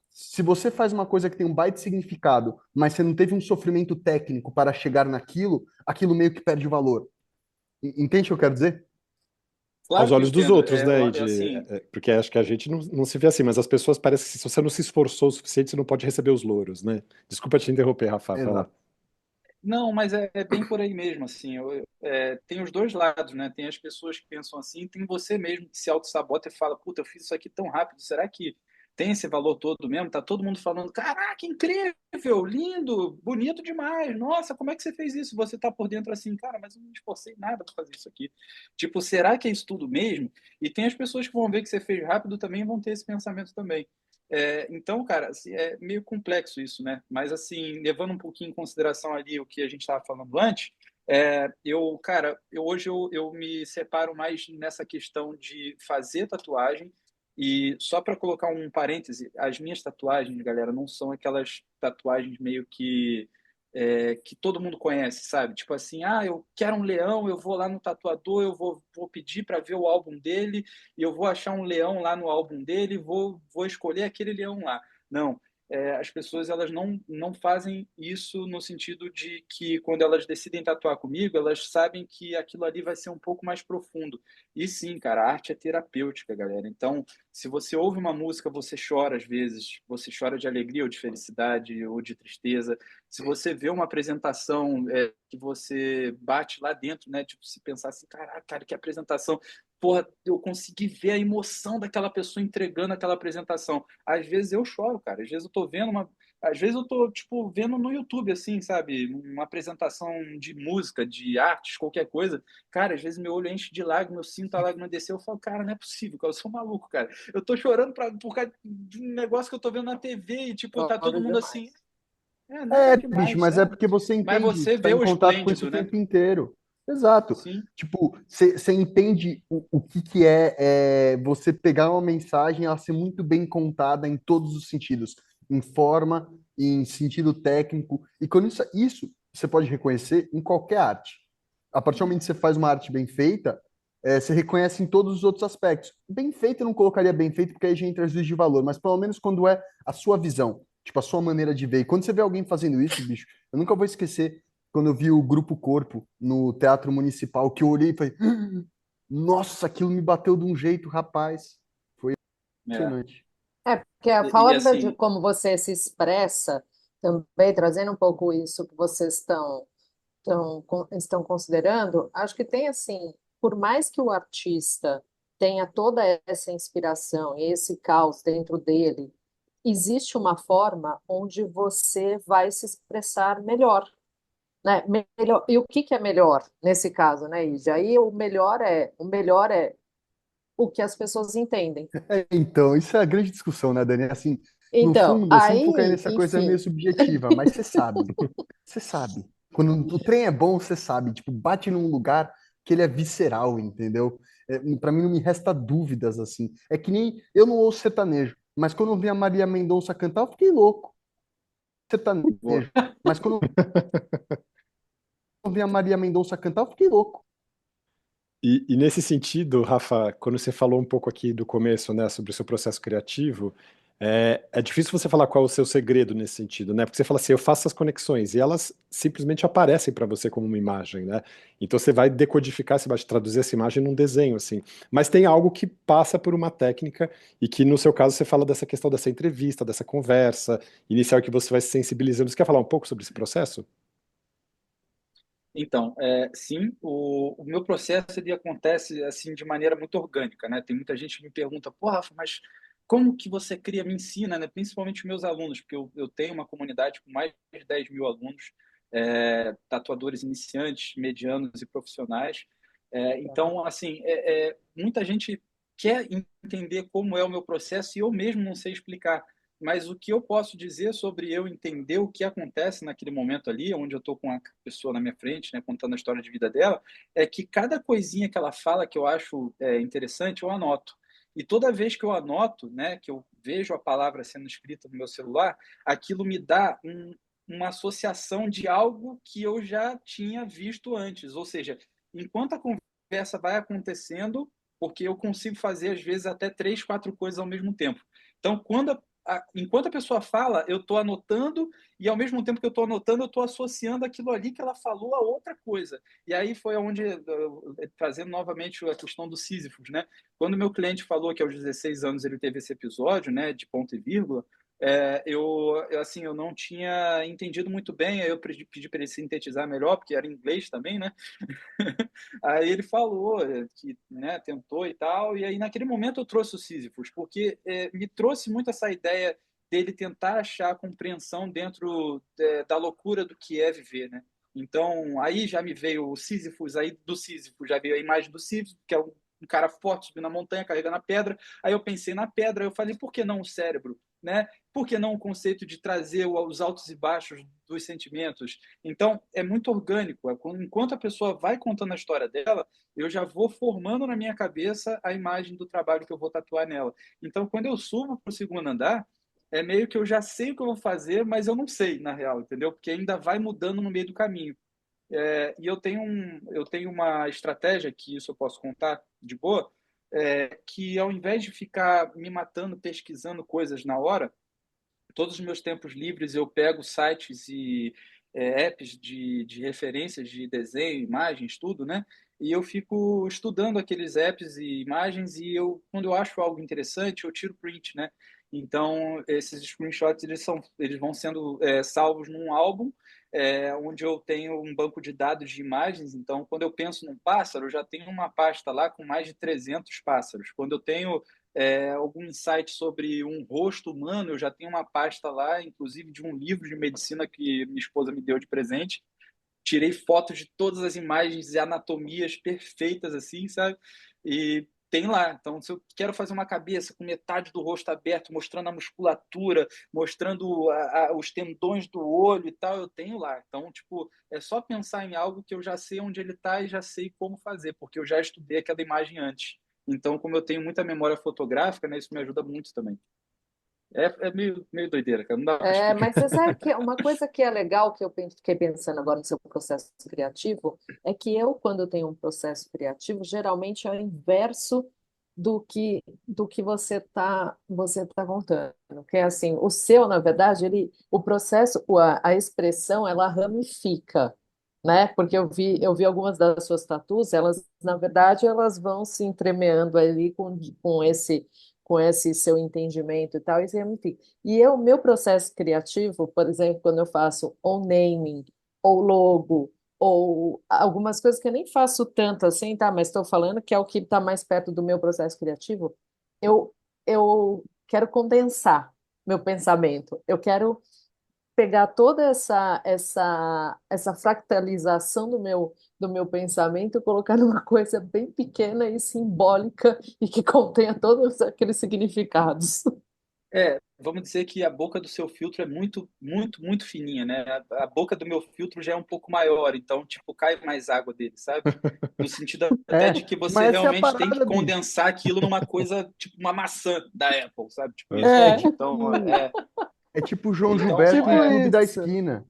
se você faz uma coisa que tem um baita significado, mas você não teve um sofrimento técnico para chegar naquilo, aquilo meio que perde valor. Entende o que eu quero dizer? Aos Claro que eu olhos dos entendo. outros, né, Assim, porque acho que a gente não se vê assim, mas as pessoas parecem que se você não se esforçou o suficiente, você não pode receber os louros, né? Desculpa te interromper, Rafa, vai lá. Exato. não, mas é bem por aí mesmo, assim. Tem os dois lados, né? Tem as pessoas que pensam assim, tem você mesmo que se auto-sabota e fala, puta, eu fiz isso aqui tão rápido, será que tem esse valor todo mesmo? Tá todo mundo falando, caraca, incrível, lindo, bonito demais, nossa, como é que você fez isso? Você tá por dentro assim, cara, mas eu não me esforcei nada para fazer isso aqui. Tipo, será que é isso tudo mesmo? E tem as pessoas que vão ver que você fez rápido também e vão ter esse pensamento também. Então, cara, assim, é meio complexo isso, né? Mas, assim, levando um pouquinho em consideração ali o que a gente estava falando antes, cara, hoje eu me separo mais nessa questão de fazer tatuagem e só para colocar um parêntese, as minhas tatuagens, galera, não são aquelas tatuagens meio que todo mundo conhece, sabe? Tipo assim, eu quero um leão, eu vou lá no tatuador, eu vou pedir para ver o álbum dele e eu vou achar um leão lá no álbum dele, e vou escolher aquele leão lá. Não, as pessoas elas não fazem isso no sentido de que quando elas decidem tatuar comigo, elas sabem que aquilo ali vai ser um pouco mais profundo. E sim, cara, a arte é terapêutica, galera. Então, se você ouve uma música, você chora às vezes, você chora de alegria ou de felicidade ou de tristeza. Se você vê uma apresentação que você bate lá dentro, né? Tipo, se pensar assim, caraca, cara, que apresentação. Porra, eu consegui ver a emoção daquela pessoa entregando aquela apresentação. Às vezes eu choro, cara. Às vezes eu tô vendo uma. Às vezes eu tô, tipo, vendo no YouTube, assim, sabe? Uma apresentação de música, de artes, qualquer coisa. Cara, às vezes meu olho enche de lágrima, eu sinto a lágrima descer, eu falo, cara, não é possível, cara, eu sou maluco, cara. Eu tô chorando por causa de um negócio que eu tô vendo na TV e, tipo, tá todo Choro mundo assim. demais. Nada Bicho, demais, mas é porque você Mas entende, você você está vê em o contato com isso o esplêndido, né? tempo inteiro. Exato. Sim, Tipo, você entende o que é você pegar uma mensagem e ela ser muito bem contada em todos os sentidos, em forma, em sentido técnico. E quando isso você pode reconhecer em qualquer arte. A partir do momento que você faz uma arte bem feita, você reconhece em todos os outros aspectos. Bem feito, eu não colocaria bem feito, porque aí já entra juízo de valor, mas pelo menos quando é a sua visão, tipo, a sua maneira de ver. E quando você vê alguém fazendo isso, bicho, eu nunca vou esquecer quando eu vi o Grupo Corpo no Teatro Municipal, que eu olhei e falei, nossa, aquilo me bateu de um jeito, rapaz. Foi é. emocionante. É, porque a E forma de assim, como você se expressa, também trazendo um pouco isso que vocês estão considerando, acho que tem assim, por mais que o artista tenha toda essa inspiração e esse caos dentro dele, existe uma forma onde você vai se expressar melhor, né? Melhor, e o que que é melhor nesse caso, né, Ide? Aí o melhor é o que as pessoas entendem. Então, isso é a grande discussão, né, Dani? Assim, no Então, fundo, eu sempre vou cair aí, nessa coisa meio enfim. subjetiva, mas você sabe. Você sabe. Quando o trem é bom, você sabe. Tipo, bate num lugar que ele é visceral, entendeu? Para mim não me resta dúvidas, assim. É que nem eu não ouço sertanejo, mas quando eu vi a Maria Mendonça cantar, eu fiquei louco. boa. Sertanejo. Mas quando eu vi a Maria Mendonça cantar, eu fiquei louco. E nesse sentido, Rafa, quando você falou um pouco aqui do começo, né, sobre o seu processo criativo, É difícil você falar qual é o seu segredo nesse sentido, né? Porque você fala assim, eu faço as conexões e elas simplesmente aparecem para você como uma imagem, né? Então você vai decodificar, você vai traduzir essa imagem num desenho, assim. Mas tem algo que passa por uma técnica e que, no seu caso, você fala dessa questão dessa entrevista, dessa conversa inicial que você vai se sensibilizando. Você quer falar um pouco sobre esse processo? Então, sim, o meu processo ele acontece assim de maneira muito orgânica, né? Tem muita gente que me pergunta, pô, Rafa, mas como que você cria, me ensina, né? Principalmente os meus alunos, porque eu tenho uma comunidade com mais de 10 mil alunos, tatuadores iniciantes, medianos e profissionais. Então, assim, muita gente quer entender como é o meu processo e eu mesmo não sei explicar. Mas o que eu posso dizer sobre eu entender o que acontece naquele momento ali, onde eu estou com a pessoa na minha frente, né, contando a história de vida dela, é que cada coisinha que ela fala que eu acho interessante, eu anoto. E toda vez que eu anoto, né, que eu vejo a palavra sendo escrita no meu celular, aquilo me dá uma associação de algo que eu já tinha visto antes. Ou seja, enquanto a conversa vai acontecendo, porque eu consigo fazer, às vezes, até três, quatro coisas ao mesmo tempo. Então, enquanto a pessoa fala, eu estou anotando e ao mesmo tempo que eu estou anotando, eu estou associando aquilo ali que ela falou a outra coisa. E aí foi onde, trazendo novamente a questão do Sísifos, né? Quando meu cliente falou que aos 16 anos ele teve esse episódio, né, de ponto e vírgula, assim, eu não tinha entendido muito bem, aí eu pedi para ele sintetizar melhor, porque era em inglês também, né? Aí ele falou que, né, tentou e tal, e aí naquele momento eu trouxe o Sísifos, porque me trouxe muito essa ideia dele tentar achar a compreensão dentro da loucura do que é viver, né? Então, aí já me veio o Sísifos, aí do Sísifos já veio a imagem do Sísifos, que é um cara forte subindo na montanha, carregando a pedra. Aí eu pensei na pedra, eu falei, por que não o cérebro, né? Por que não o conceito de trazer os altos e baixos dos sentimentos? Então, é muito orgânico. Enquanto a pessoa vai contando a história dela, eu já vou formando na minha cabeça a imagem do trabalho que eu vou tatuar nela. Então, quando eu subo para o segundo andar, é meio que eu já sei o que eu vou fazer, mas eu não sei, na real, entendeu? Porque ainda vai mudando no meio do caminho. E eu tenho uma estratégia, que isso eu posso contar de boa, que ao invés de ficar me matando pesquisando coisas na hora, todos os meus tempos livres eu pego sites e apps de referências de desenho, imagens, tudo, né? E eu fico estudando aqueles apps e imagens e quando eu acho algo interessante, eu tiro print, né? Então, esses screenshots, eles vão sendo salvos num álbum, onde eu tenho um banco de dados de imagens. Então, quando eu penso num pássaro, eu já tenho uma pasta lá com mais de 300 pássaros. Quando eu tenho algum insight sobre um rosto humano, eu já tenho uma pasta lá, inclusive de um livro de medicina que minha esposa me deu de presente. Tirei fotos de todas as imagens e anatomias perfeitas, assim, sabe? E tem lá. Então, se eu quero fazer uma cabeça com metade do rosto aberto, mostrando a musculatura, mostrando os tendões do olho e tal, eu tenho lá. Então, tipo, é só pensar em algo que eu já sei onde ele está e já sei como fazer, porque eu já estudei aquela imagem antes. Então, como eu tenho muita memória fotográfica, né, isso me ajuda muito também. É meio doideira, cara. Não dá para explicar. Mas você sabe que uma coisa que é legal que eu fiquei pensando agora no seu processo criativo é que eu, quando eu tenho um processo criativo, geralmente é o inverso do que você tá contando. Que é assim, o seu, na verdade, o processo, a expressão, ela ramifica, né? Porque eu vi algumas das suas tatus, elas, na verdade, elas vão se entremeando ali com esse seu entendimento e tal, e se ramifica. Meu processo criativo, por exemplo, quando eu faço ou naming, ou logo, ou algumas coisas que eu nem faço tanto assim, tá? Mas estou falando que é o que está mais perto do meu processo criativo, eu quero condensar meu pensamento. Eu quero pegar toda essa fractalização do meu pensamento e colocar numa coisa bem pequena e simbólica e que contenha todos aqueles significados. Vamos dizer que a boca do seu filtro é muito, muito, muito fininha, né? A boca do meu filtro já é um pouco maior, então, tipo, cai mais água dele, sabe? No sentido até de que você Mas essa é a realmente tem que parada, bicho. condensar aquilo numa coisa, tipo, uma maçã da Apple, sabe? Tipo isso. É É, Então, tipo, é tipo o João então Gilberto no tipo Clube da isso. Esquina.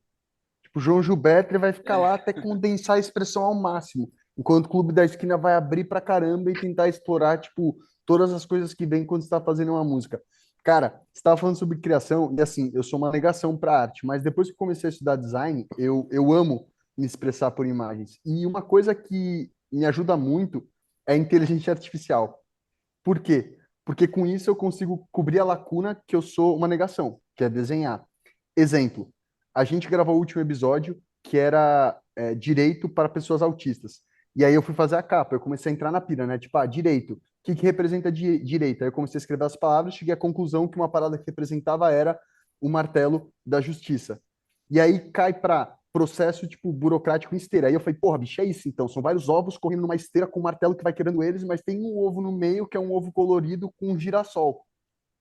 Tipo, o João Gilberto ele vai ficar lá até condensar a expressão ao máximo, enquanto o Clube da Esquina vai abrir pra caramba e tentar explorar, tipo, todas as coisas que vem quando você está fazendo uma música. Cara, você estava falando sobre criação, e assim, eu sou uma negação para arte, mas depois que eu comecei a estudar design, eu amo me expressar por imagens. E uma coisa que me ajuda muito é a inteligência artificial. Por quê? Porque com isso eu consigo cobrir a lacuna que eu sou uma negação, que é desenhar. Exemplo, a gente gravou o último episódio que era direito para pessoas autistas. E aí eu fui fazer a capa, eu comecei a entrar na pira, né? Tipo, direito. O que que representa direito? Aí eu comecei a escrever as palavras, cheguei à conclusão que uma parada que representava era o martelo da justiça. E aí cai para processo, tipo, burocrático em esteira. Aí eu falei, porra, bicho, é isso então. São vários ovos correndo numa esteira com um martelo que vai quebrando eles, mas tem um ovo no meio que é um ovo colorido com um girassol,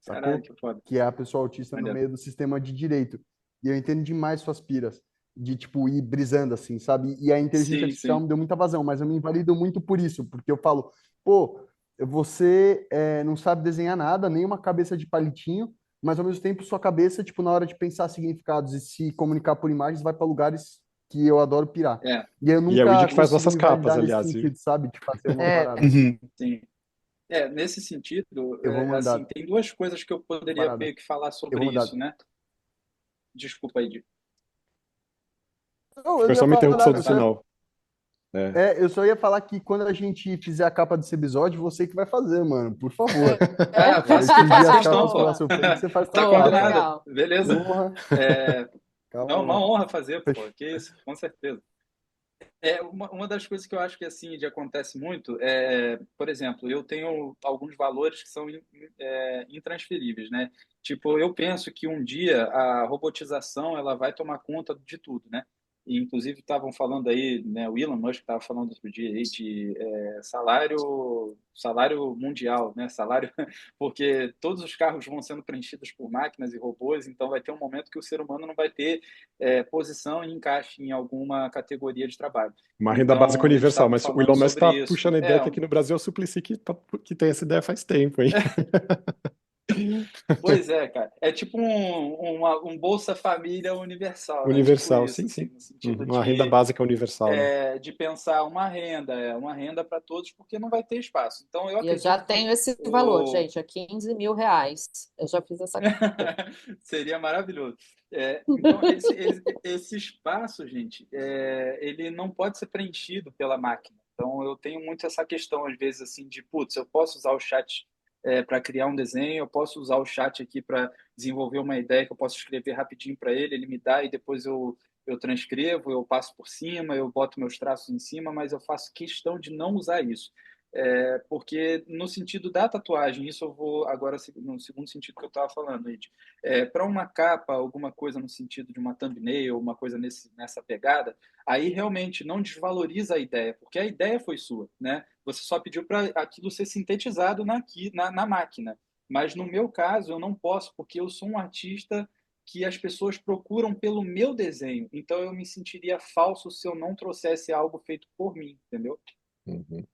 Caralho, sacou? que foda. Que é a pessoa autista no Maneiro. meio do sistema de direito. E eu entendo demais suas piras, de, tipo, ir brisando, assim, sabe? E a inteligência Sim, artificial sim. me deu muita vazão, mas eu me invalido muito por isso, porque eu falo, pô, você não sabe desenhar nada, nem uma cabeça de palitinho, mas ao mesmo tempo sua cabeça, tipo, na hora de pensar significados e se comunicar por imagens, vai para lugares que eu adoro pirar. É, E eu E é o Id nunca que faz consigo nossas me capas, validar nesse aliás, viu? sentido, sabe? De fazer uma É, parada. Uhum. sim. Nesse sentido, Eu vou assim, mandar tem duas coisas que eu poderia parada. meio que falar Eu sobre vou mandar. isso, né? Desculpa aí, Não, eu Foi só ia uma vai lá, interrupção falar, do vai lá. sinal. É. eu só ia falar que quando a gente fizer a capa desse episódio, você que vai fazer, mano, por favor. Ah, Vai faço, dividir faço as questão, capas pô. pela boa, sua frente, você faz tua Tá boa, capa. combinado. legal. Beleza. Porra, Não, calma uma lá. honra fazer, pô. Fech- Que isso, com certeza. Uma das coisas que eu acho que assim de acontece muito por exemplo, eu tenho alguns valores que são intransferíveis, né? Tipo, eu penso que um dia a robotização ela vai tomar conta de tudo, né? E, inclusive estavam falando aí, né? O Elon Musk estava falando outro dia aí de salário mundial, né? Salário porque todos os carros vão sendo preenchidos por máquinas e robôs, então vai ter um momento que o ser humano não vai ter posição e encaixe em alguma categoria de trabalho. Uma renda básica Então, eles universal, estavam mas o falando Elon Musk sobre está isso. puxando a ideia que aqui no Brasil é o Suplicy que tem essa ideia faz tempo, hein? Pois é, cara. É tipo um Bolsa Família universal, né? Tipo Universal, isso, sim, assim, sim. no Uhum. sentido Uma renda básica universal, né? de pensar uma renda para todos, porque não vai ter espaço. Então, eu E eu já acredito que tenho esse valor, o, gente, é R$ 15.000. Eu já fiz essa conta. seria maravilhoso. Então, esse espaço, gente, ele não pode ser preenchido pela máquina. Então, eu tenho muito essa questão, às vezes, assim, de, putz, eu posso usar o chat para criar um desenho, eu posso usar o chat aqui para desenvolver uma ideia que eu posso escrever rapidinho para ele, ele me dá e depois eu transcrevo, eu passo por cima, eu boto meus traços em cima, mas eu faço questão de não usar isso. Porque no sentido da tatuagem, isso eu vou agora no segundo sentido que eu estava falando, Ed. Para uma capa, alguma coisa no sentido de uma thumbnail, uma coisa nessa pegada, aí realmente não desvaloriza a ideia, porque a ideia foi sua, né? Você só pediu para aquilo ser sintetizado na máquina. Mas no meu caso, eu não posso, porque eu sou um artista que as pessoas procuram pelo meu desenho. Então eu me sentiria falso se eu não trouxesse algo feito por mim, entendeu? Uhum.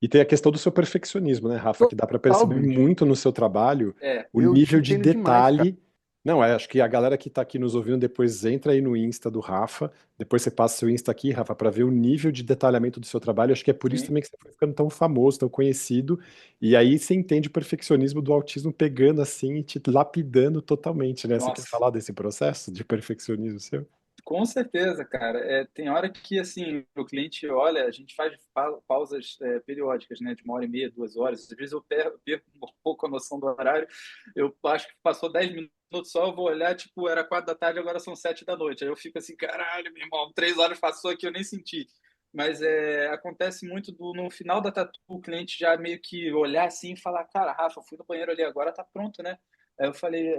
E tem a questão do seu perfeccionismo, né, Rafa, que dá para Total, perceber bicho. muito no seu trabalho o Eu te nível de entendo demais, cara. detalhe. Não, acho que a galera que está aqui nos ouvindo depois entra aí no Insta do Rafa, depois você passa seu Insta aqui, Rafa, para ver o nível de detalhamento do seu trabalho. Acho que é por isso Sim. também que você foi ficando tão famoso, tão conhecido. E aí você entende o perfeccionismo do autismo pegando assim e te lapidando totalmente, né? Você quer Nossa. falar desse processo de perfeccionismo seu? Com certeza, cara. Tem hora que assim o cliente olha, a gente faz pausas periódicas, né, de 1h30, 2 horas. Às vezes eu perco um pouco a noção do horário. Eu acho que passou 10 minutos só, eu vou olhar, tipo, era 4 da tarde, agora são 7 da noite. Aí eu fico assim, caralho, meu irmão, 3 horas passou aqui, eu nem senti. Mas acontece muito no final da tatu, o cliente já meio que olhar assim e falar, cara, Rafa, fui no banheiro ali agora, tá pronto, né? Aí eu falei,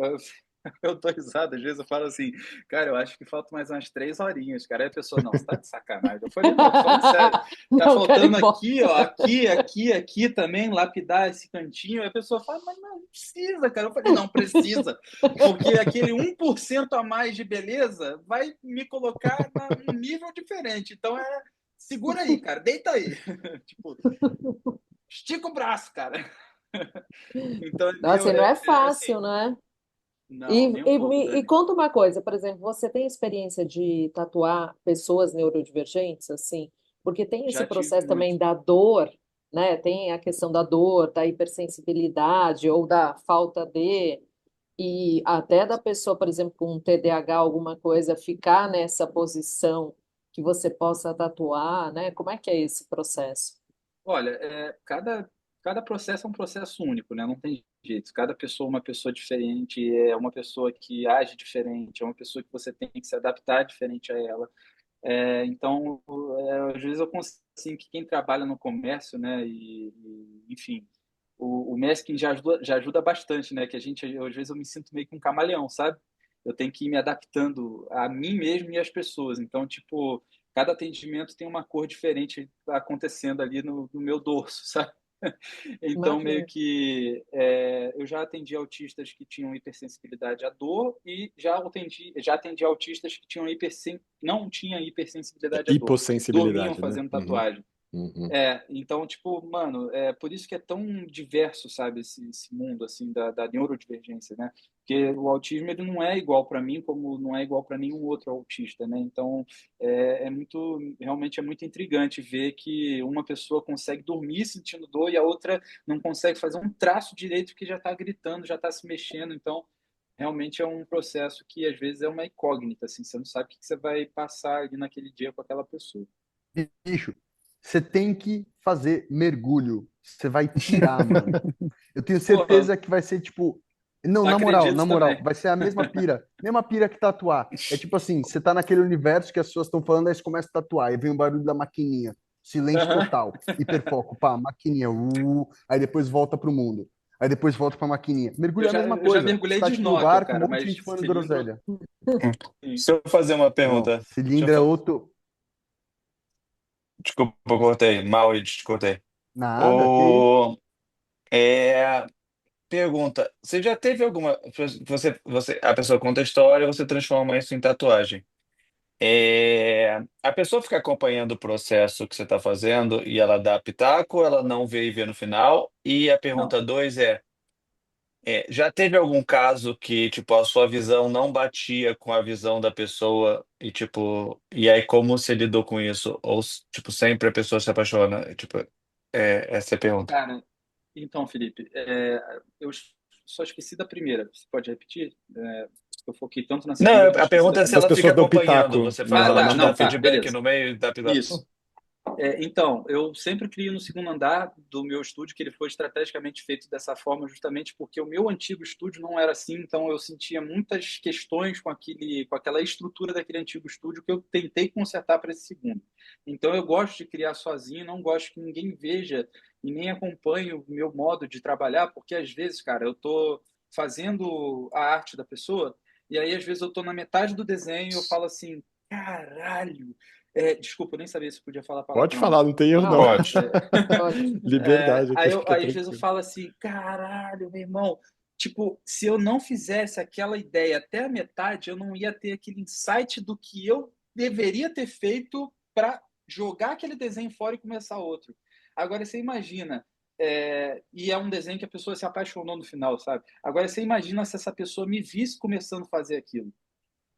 eu tô risado, às vezes eu falo assim, cara, eu acho que falta mais umas 3 horinhas, cara. Aí a pessoa, não, você tá de sacanagem. Eu falei, não, tô falando sério. Tá Não, quero ir faltando embora. aqui, ó, aqui também, lapidar esse cantinho. Aí a pessoa fala, mas não precisa, cara. Eu falei, não, precisa, porque aquele 1% a mais de beleza vai me colocar num nível diferente. Então segura aí, cara, deita aí. Tipo, estica o braço, cara. Então, Nossa, e não é assim, fácil, né? E, não, nem um e, pouco, me- e Dani. conta uma coisa, por exemplo, você tem experiência de tatuar pessoas neurodivergentes, assim? Porque tem esse Já tive processo também muito. da dor, né? Tem a questão da dor, da hipersensibilidade ou da falta de. e até da pessoa, por exemplo, com um TDAH, alguma coisa, ficar nessa posição que você possa tatuar, né? Como é que é esse processo? Olha, cada processo é um processo único, né? Não tem jeito. Cada pessoa é uma pessoa diferente, é uma pessoa que age diferente, é uma pessoa que você tem que se adaptar diferente a ela. Então, às vezes eu consigo assim, que quem trabalha no comércio, né, enfim, o masking já ajuda bastante, né, que a gente, às vezes eu me sinto meio que um camaleão, sabe? Eu tenho que ir me adaptando a mim mesmo e às pessoas. Então, tipo, cada atendimento tem uma cor diferente acontecendo ali no meu dorso, sabe? Então, meio Imagina. que eu já atendi autistas que tinham hipersensibilidade à dor e já atendi autistas que não tinham hipersensibilidade à dor, dormiam Hipossensibilidade, né? fazendo Uhum, tatuagem. uhum. Então, tipo, mano, é por isso que é tão diverso, sabe, esse mundo, assim, da neurodivergência, né? Porque o autismo, ele não é igual para mim, como não é igual para nenhum outro autista, né? Então, realmente é muito intrigante ver que uma pessoa consegue dormir sentindo dor e a outra não consegue fazer um traço direito porque já está gritando, já está se mexendo. Então, realmente é um processo que, às vezes, é uma incógnita, assim, você não sabe o que você vai passar ali naquele dia com aquela pessoa. Bicho, você tem que fazer mergulho. Você vai pirar, mano. Eu tenho Porra, certeza que vai ser tipo. Não, na acredito moral, também. vai ser a mesma pira que tatuar. É tipo assim, você tá naquele universo que as pessoas estão falando, aí você começa a tatuar, aí vem o barulho da maquininha, silêncio Aham. total, hiperfoco, pá, maquininha, aí depois volta pro mundo, aí depois volta pra maquininha. Mergulho é a mesma Eu já coisa. Você mergulhei tá de tipo no snorkel, barco, um cara, monte de mas gente falando cilindro, groselha. sim. Se eu fazer uma Não, pergunta, cilindro é outro. desculpa, eu cortei, mal e te cortei. Nada, que isso? O, é, pergunta, você já teve alguma, a pessoa conta a história, você transforma isso em tatuagem. A pessoa fica acompanhando o processo que você está fazendo e ela dá pitaco, ela não vê e vê no final. E a Não. pergunta dois já teve algum caso que, tipo, a sua visão não batia com a visão da pessoa e, tipo, e aí como você lidou com isso? Ou, tipo, sempre a pessoa se apaixona? Tipo, essa é a pergunta. Cara, então, Felipe, eu só esqueci da primeira. Você pode repetir? Eu foquei tanto na Não, segunda que eu a esqueci da pergunta é se Das primeira. ela fica pessoas dão acompanhando. pitaco Você Ah, ela tá. te na dá Não, tá. feedback Beleza. no meio e dá pitaco. Isso. Então, eu sempre criei no segundo andar do meu estúdio, que ele foi estrategicamente feito dessa forma, justamente porque o meu antigo estúdio não era assim, então eu sentia muitas questões com aquela estrutura daquele antigo estúdio que eu tentei consertar para esse segundo. Então, eu gosto de criar sozinho, não gosto que ninguém veja e nem acompanhe o meu modo de trabalhar, porque às vezes, cara, eu tô fazendo a arte da pessoa e aí às vezes eu tô na metade do desenho e eu falo assim, caralho. Desculpa, eu nem sabia se podia falar Pode palavrão, né? falar, não tem erro não. Não, Pode. pode. Liberdade aqui, fica Aí às vezes eu tranquilo. falo assim, caralho, meu irmão, tipo, se eu não fizesse aquela ideia até a metade, eu não ia ter aquele insight do que eu deveria ter feito para jogar aquele desenho fora e começar outro. Agora você imagina, e é um desenho que a pessoa se apaixonou no final, sabe? Agora você imagina se essa pessoa me visse começando a fazer aquilo,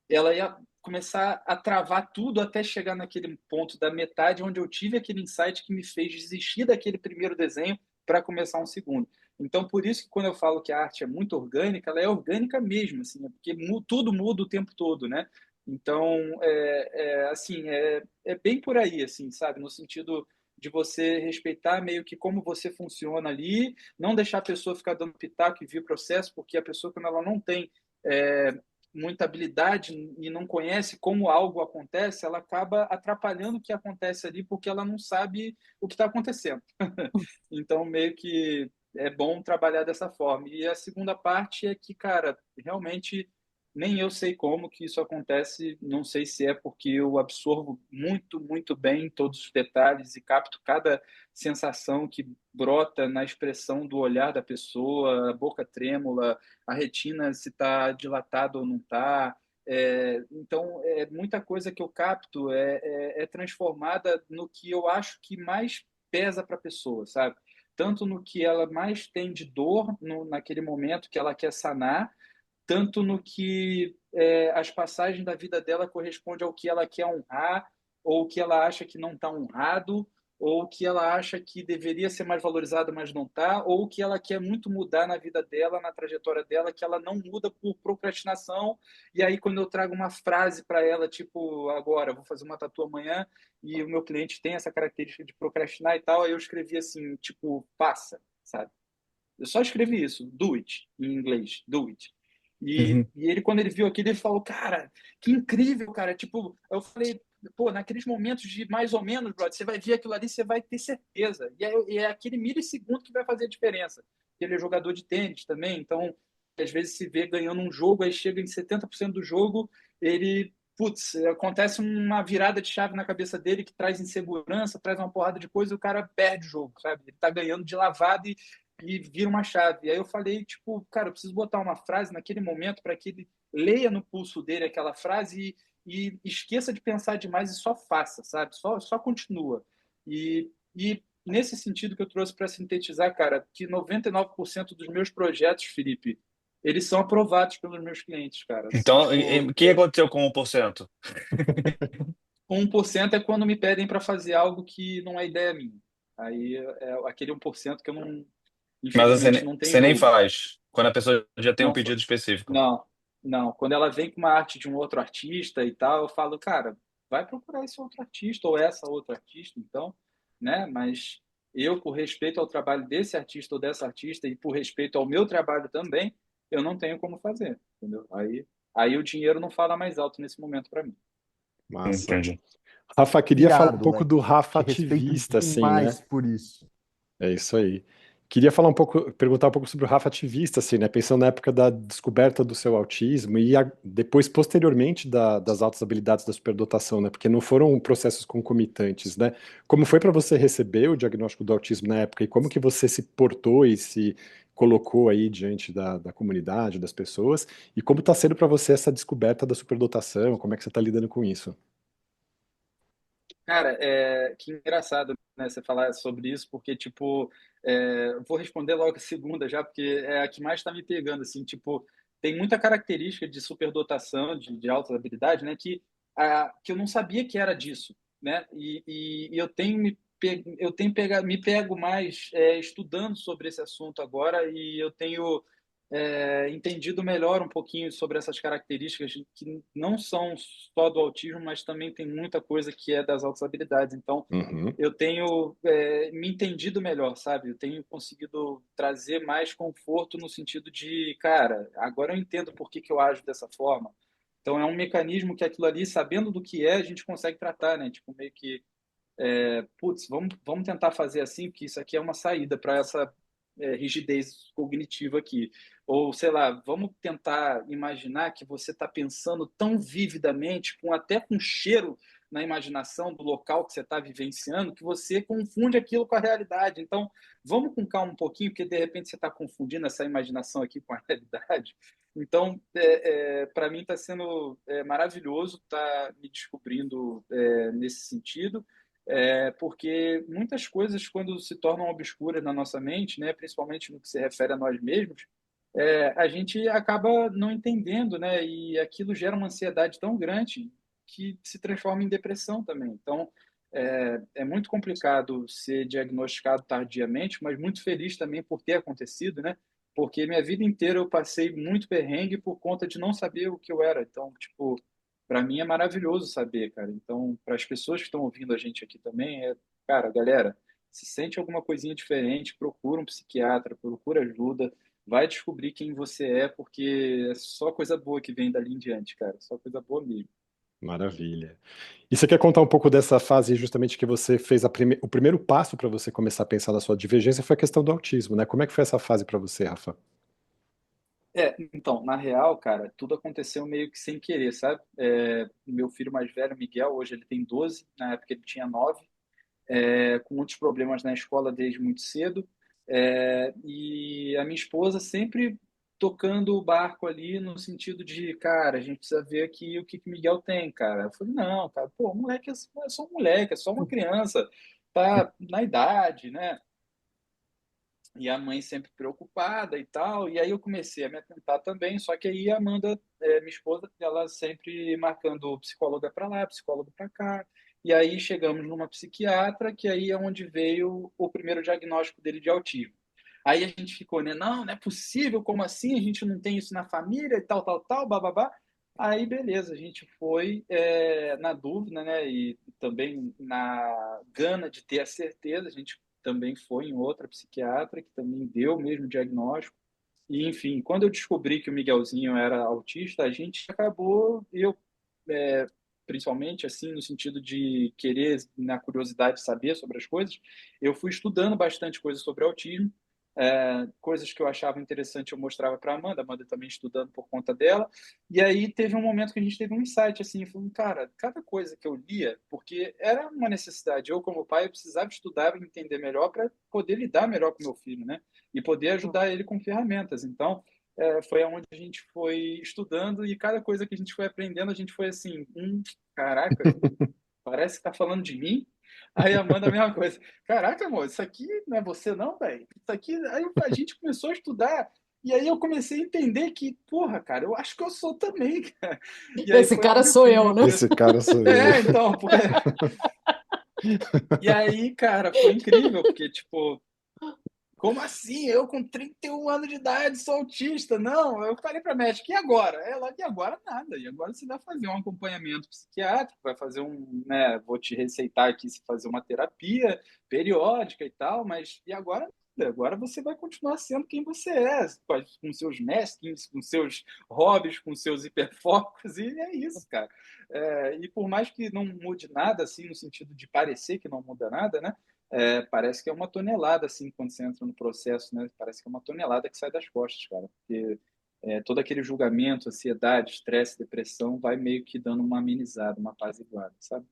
ela ia começar a travar tudo até chegar naquele ponto da metade onde eu tive aquele insight que me fez desistir daquele primeiro desenho para começar um segundo. Então, por isso que quando eu falo que a arte é muito orgânica, ela é orgânica mesmo, assim, porque tudo muda o tempo todo, né? Então, assim, é bem por aí, assim, sabe? No sentido de você respeitar meio que como você funciona ali, não deixar a pessoa ficar dando pitaco e vir o processo, porque a pessoa, quando ela não tem é, muita habilidade e não conhece como algo acontece, ela acaba atrapalhando o que acontece ali porque ela não sabe o que está acontecendo. Então, meio que é bom trabalhar dessa forma. E a segunda parte é que, cara, realmente nem eu sei como que isso acontece, não sei se é porque eu absorvo muito, muito bem todos os detalhes e capto cada sensação que brota na expressão do olhar da pessoa, a boca trêmula, a retina se está dilatada ou não está. Então, muita coisa que eu capto é transformada no que eu acho que mais pesa para a pessoa, sabe? Tanto no que ela mais tem de dor naquele momento que ela quer sanar, tanto no que as passagens da vida dela correspondem ao que ela quer honrar ou o que ela acha que não está honrado, ou que ela acha que deveria ser mais valorizada, mas não está, ou que ela quer muito mudar na vida dela, na trajetória dela, que ela não muda por procrastinação. E aí, quando eu trago uma frase para ela, tipo, agora, vou fazer uma tatu amanhã, e o meu cliente tem essa característica de procrastinar e tal, aí eu escrevi assim, tipo, faça, sabe? Eu só escrevi isso, do it, em inglês, do it. Uhum. E ele, quando ele viu aquilo, ele falou, cara, que incrível, cara. Tipo, eu falei, pô, naqueles momentos de mais ou menos, brother, você vai ver aquilo ali, você vai ter certeza. E é aquele milissegundo que vai fazer a diferença. Ele é jogador de tênis também, então, às vezes se vê ganhando um jogo, aí chega em 70% do jogo, ele, putz, acontece uma virada de chave na cabeça dele que traz insegurança, traz uma porrada de coisa e o cara perde o jogo, sabe? Ele tá ganhando de lavada e vira uma chave. E aí eu falei, tipo, cara, eu preciso botar uma frase naquele momento para que ele leia no pulso dele aquela frase e esqueça de pensar demais e só faça, sabe? Só continua. E nesse sentido que eu trouxe para sintetizar, cara, que 99% dos meus projetos, Felipe, eles são aprovados pelos meus clientes, cara. Então, Tipo, o que aconteceu com 1%? 1% é quando me pedem para fazer algo que não é ideia minha. Aí é aquele 1% que eu não, Mas você, infelizmente, não tem você nem jogo. faz, quando a pessoa já tem um Não, pedido específico. não, não. Quando ela vem com uma arte de um outro artista e tal, eu falo, cara, vai procurar esse outro artista ou essa outra artista, então, né? Mas eu, por respeito ao trabalho desse artista ou dessa artista e por respeito ao meu trabalho também, eu não tenho como fazer, entendeu? Aí o dinheiro não fala mais alto nesse momento para mim. Massa. Entendi. Rafa, queria falar um Irado, pouco Leque. do Rafa Te respeito ativista, assim, né? demais por isso. É isso aí. Queria falar um pouco, perguntar um pouco sobre o Rafa ativista, assim, né? Pensando na época da descoberta do seu autismo e depois, posteriormente, das altas habilidades da superdotação, né? Porque não foram processos concomitantes, né? Como foi para você receber o diagnóstico do autismo na época e como que você se portou e se colocou aí diante da comunidade, das pessoas? E como está sendo para você essa descoberta da superdotação? Como é que você está lidando com isso? Cara, que engraçado, né, você falar sobre isso, porque, tipo, vou responder logo a segunda já, porque é a que mais está me pegando, assim, tipo, tem muita característica de superdotação, de alta habilidade, né, que eu não sabia que era disso, né, e me pego mais estudando sobre esse assunto agora e eu tenho entendido melhor um pouquinho sobre essas características que não são só do autismo, mas também tem muita coisa que é das altas habilidades. Então, Uhum. eu tenho me entendido melhor, sabe? Eu tenho conseguido trazer mais conforto no sentido de, cara, agora eu entendo por que que eu ajo dessa forma. Então, é um mecanismo que aquilo ali, sabendo do que é, a gente consegue tratar, né? Tipo, meio que putz, vamos tentar fazer assim, porque isso aqui é uma saída para essa rigidez cognitiva aqui. Ou, sei lá, vamos tentar imaginar que você está pensando tão vividamente, até com cheiro na imaginação do local que você está vivenciando, que você confunde aquilo com a realidade. Então, vamos com calma um pouquinho, porque de repente você está confundindo essa imaginação aqui com a realidade. Então, para mim está sendo maravilhoso estar me descobrindo nesse sentido porque muitas coisas, quando se tornam obscuras na nossa mente, né, principalmente no que se refere a nós mesmos, a gente acaba não entendendo, né, e aquilo gera uma ansiedade tão grande que se transforma em depressão também. Então, é muito complicado ser diagnosticado tardiamente, mas muito feliz também por ter acontecido, né? Porque minha vida inteira eu passei muito perrengue por conta de não saber o que eu era. Então, tipo, para mim é maravilhoso saber, cara. Então, para as pessoas que estão ouvindo a gente aqui também, cara, galera, se sente alguma coisinha diferente, procura um psiquiatra, procura ajuda, vai descobrir quem você é, porque é só coisa boa que vem dali em diante, cara. Só coisa boa mesmo. Maravilha. E você quer contar um pouco dessa fase justamente que você fez o primeiro passo para você começar a pensar na sua divergência foi a questão do autismo, né? Como é que foi essa fase para você, Rafa? Então, na real, cara, tudo aconteceu meio que sem querer, sabe? Meu filho mais velho, Miguel, hoje ele tem 12, na época ele tinha 9, com muitos problemas na escola desde muito cedo. E a minha esposa sempre tocando o barco ali no sentido de, cara, a gente precisa ver aqui o que que Miguel tem, cara. Eu falei, não, cara, pô, moleque é só um moleque, é só uma criança, tá na idade, né? E a mãe sempre preocupada e tal. E aí eu comecei a me atentar também, só que aí a Amanda, minha esposa, ela sempre marcando psicóloga para lá, psicólogo para cá. E aí chegamos numa psiquiatra, que aí é onde veio o primeiro diagnóstico dele de autismo. Aí a gente ficou, né? Não, não é possível, como assim? A gente não tem isso na família e tal, tal, tal, bababá. Aí, beleza, a gente foi na dúvida, né? E também na gana de ter a certeza, a gente também foi em outra psiquiatra que também deu o mesmo diagnóstico. E, enfim, quando eu descobri que o Miguelzinho era autista, a gente acabou, eu, é, principalmente, assim, no sentido de querer, na curiosidade de saber sobre as coisas, eu fui estudando bastante coisas sobre autismo, coisas que eu achava interessante eu mostrava para a Amanda também estudando por conta dela, e aí teve um momento que a gente teve um insight, assim, falando, cara, cada coisa que eu lia, porque era uma necessidade, eu como pai, eu precisava estudar e entender melhor para poder lidar melhor com meu filho, né? E poder ajudar ele com ferramentas. Então, foi onde a gente foi estudando e cada coisa que a gente foi aprendendo, a gente foi assim, caraca, parece que tá falando de mim. Aí a Amanda a mesma coisa. Caraca, amor, isso aqui não é você não, velho? Isso aqui... Aí a gente começou a estudar e aí eu comecei a entender que, porra, cara, eu acho que eu sou também, cara. E aí Esse foi cara onde eu sou fiz eu, meu né? primeiro... Esse cara sou eu. Então, e aí, cara, foi incrível, porque, tipo, como assim? Eu com 31 anos de idade sou autista? Não, eu falei para a médica, e agora? Ela, e agora nada. E agora você vai fazer um acompanhamento psiquiátrico, vai fazer né, vou te receitar aqui se fazer uma terapia periódica e tal, mas e agora nada. Agora você vai continuar sendo quem você é, com seus mestres, com seus hobbies, com seus hiperfocos, e é isso, cara. E por mais que não mude nada, assim, no sentido de parecer que não muda nada, né? Parece que é uma tonelada, assim, quando você entra no processo, né? Parece que é uma tonelada que sai das costas, cara. Porque todo aquele julgamento, ansiedade, estresse, depressão, vai meio que dando uma amenizada, uma apaziguada, sabe?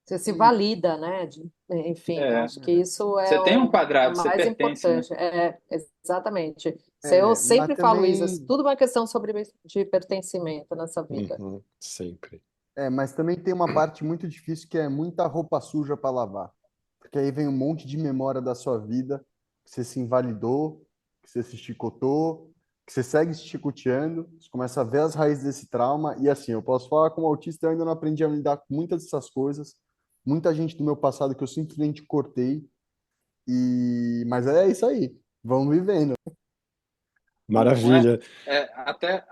Você se E, valida, né? Enfim, É, acho que isso é você tem um é quadrado, o você mais pertence, né? importante. Exatamente. Eu mas sempre falo isso, também, tudo uma questão de pertencimento nessa vida. Uhum, sempre. mas também tem uma parte muito difícil que é muita roupa suja para lavar. Porque aí vem um monte de memória da sua vida, que você se invalidou, que você se chicotou, que você segue se chicoteando, você começa a ver as raízes desse trauma. E assim, eu posso falar como autista, eu ainda não aprendi a lidar com muitas dessas coisas. Muita gente do meu passado que eu simplesmente cortei. Mas é isso aí. Vamos vivendo. Não é? Maravilha. Até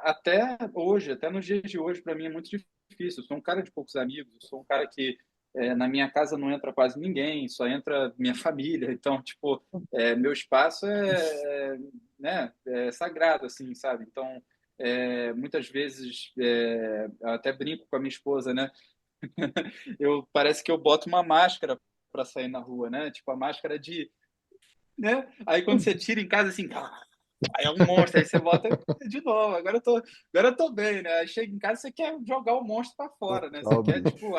hoje, até nos dias de hoje, para mim é muito difícil. Eu sou um cara de poucos amigos, eu sou um cara que na minha casa não entra quase ninguém, só entra minha família. Então, tipo, meu espaço né, é sagrado, assim, sabe? Então, muitas vezes, eu até brinco com a minha esposa, né? Parece que eu boto uma máscara para sair na rua, né? Tipo, a máscara de, né? Aí quando você tira em casa, assim, aí é um monstro, aí você bota de novo. Agora eu tô bem, né? Aí chega em casa, você quer jogar o monstro para fora, né? Você Total, quer, bicho. tipo,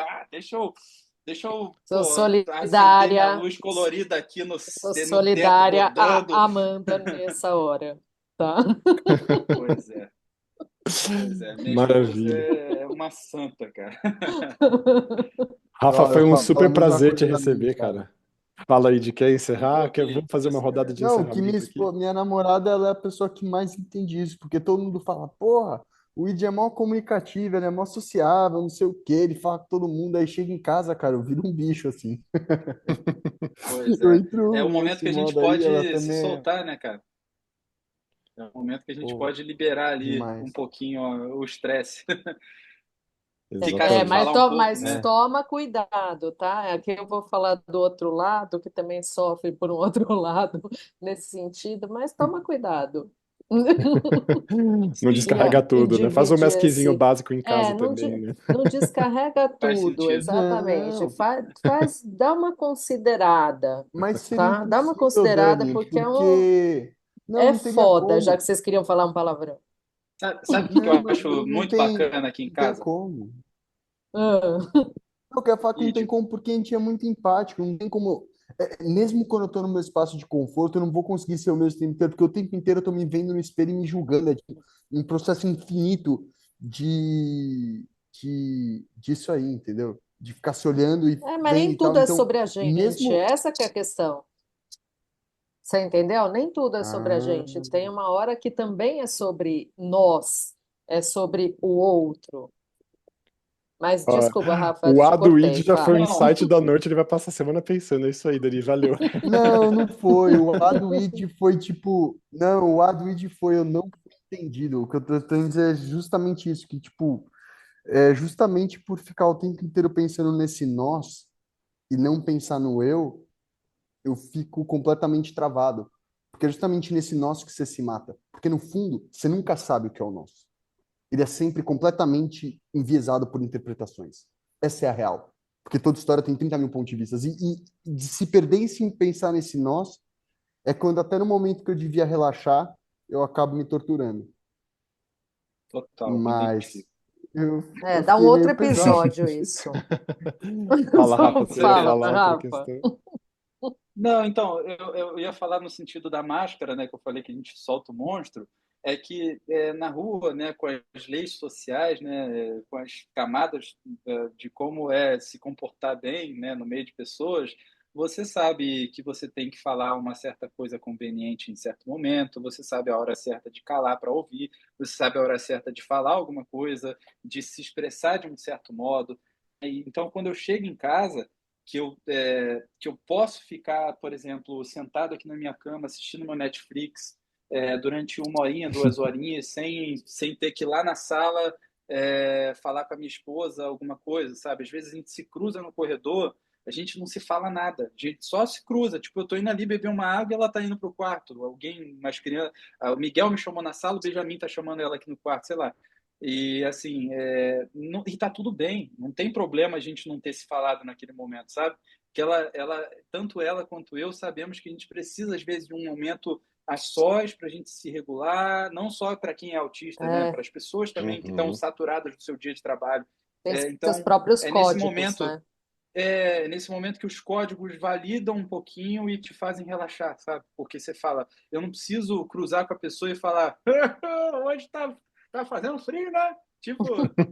deixa eu, Sou pô, acender minha solidária, luz colorida aqui sou no dedo, solidária rodando. a Amanda nessa hora, tá? Pois é, pois é. Minha esposa Maravilha. é uma santa, cara. Rafa, foi Eu um falo a super mesma prazer te coisa da minha, receber, cara. cara. Fala aí de quer encerrar? Pô, Vamos que fazer uma isso, rodada cara. de Não, encerramento aqui? minha namorada, ela é a pessoa que mais entende isso, porque todo mundo fala, porra, o Id é mó comunicativo, ele é mó sociável, não sei o quê, ele fala com todo mundo, aí chega em casa, cara, eu viro um bicho, assim. Pois Eu é. É o entro momento nesse que a gente modo aí, ela pode se também é, soltar, né, cara? É o momento que a gente pô, pode liberar ali um demais. pouquinho ó, o estresse. Ficar sem Exatamente. falar um pouco, Mas né? É, toma cuidado, tá? Aqui eu vou falar do outro lado, que também sofre por um outro lado nesse sentido, mas toma cuidado. Não Sim, descarrega E tudo, né? Faz um dividir mesquizinho esse. básico em casa Não, também, né? não descarrega faz tudo, sentido. exatamente. não, dá uma considerada, mas seria tá? Dá uma impossível, considerada, Dani, porque porque, não, é não teria foda, já que como. vocês queriam falar um palavrão. Sabe o que Não, eu mas acho não muito tem, bacana aqui em não tem casa? como. Ah, Eu quero falar que não tem Ide. como, porque a gente é muito empático, não tem como. Mesmo quando eu tô no meu espaço de conforto, eu não vou conseguir ser o mesmo tempo inteiro, porque o tempo inteiro eu tô me vendo no espelho e me julgando. É tipo, um processo infinito disso aí, entendeu? De ficar se olhando e mas vendo nem e tal. tudo é Então, sobre a gente, mesmo. essa que é a questão. Você entendeu? Nem tudo é sobre a Ah, gente. Tem uma hora que também é sobre nós, é sobre o outro. Mas Ó, desculpa, Rafa, o te A do Id cortei, já foi um fala. Não, insight da noite, ele vai passar a semana pensando. É isso aí, Dani, valeu. Não, não foi. O Aduid foi tipo. Não, o Aduid foi eu não fui entendido. O que eu tô tentando dizer é justamente isso, que, tipo, é justamente por ficar o tempo inteiro pensando nesse nós e não pensar no eu fico completamente travado. Porque é justamente nesse nós que você se mata. Porque no fundo, você nunca sabe o que é o nós. Ele é sempre completamente enviesado por interpretações. Essa é a real. Porque toda história tem 30 mil pontos de vista. E de se perder em pensar nesse nós é quando até no momento que eu devia relaxar, eu acabo me torturando. total, me Mas identifico. eu Dá um fiquei outro meio pesado. episódio isso. Fala, Rafa, você ia Fala, falar outra Rafa. questão. Não, então, eu ia falar no sentido da máscara, né, que eu falei que a gente solta o monstro, é que na rua, né, com as leis sociais, né, com as camadas de como é se comportar bem, né, no meio de pessoas, você sabe que você tem que falar uma certa coisa conveniente em certo momento, você sabe a hora certa de calar para ouvir, você sabe a hora certa de falar alguma coisa, de se expressar de um certo modo. Então, quando eu chego em casa que eu posso ficar, por exemplo, sentado aqui na minha cama assistindo meu Netflix durante uma horinha, 2 horinhas, sem ter que ir lá na sala falar com a minha esposa alguma coisa, sabe? Às vezes a gente se cruza no corredor, a gente não se fala nada, a gente só se cruza. Tipo, eu tô indo ali beber uma água e ela tá indo pro quarto. Alguém, umas crianças, o Miguel me chamou na sala, o Benjamin tá chamando ela aqui no quarto, sei lá. E assim, e tá tudo bem, não tem problema a gente não ter se falado naquele momento, sabe? Que tanto ela quanto eu sabemos que a gente precisa às vezes de um momento a sós para a gente se regular, não só para quem é autista, né? É, Para as pessoas também que estão Uhum. saturadas do seu dia de trabalho. tem seus Então, próprios é nesse códigos, momento né? nesse momento que os códigos validam um pouquinho e te fazem relaxar, sabe? Porque você fala, eu não preciso cruzar com a pessoa e falar, hoje tá fazendo frio, né? Tipo,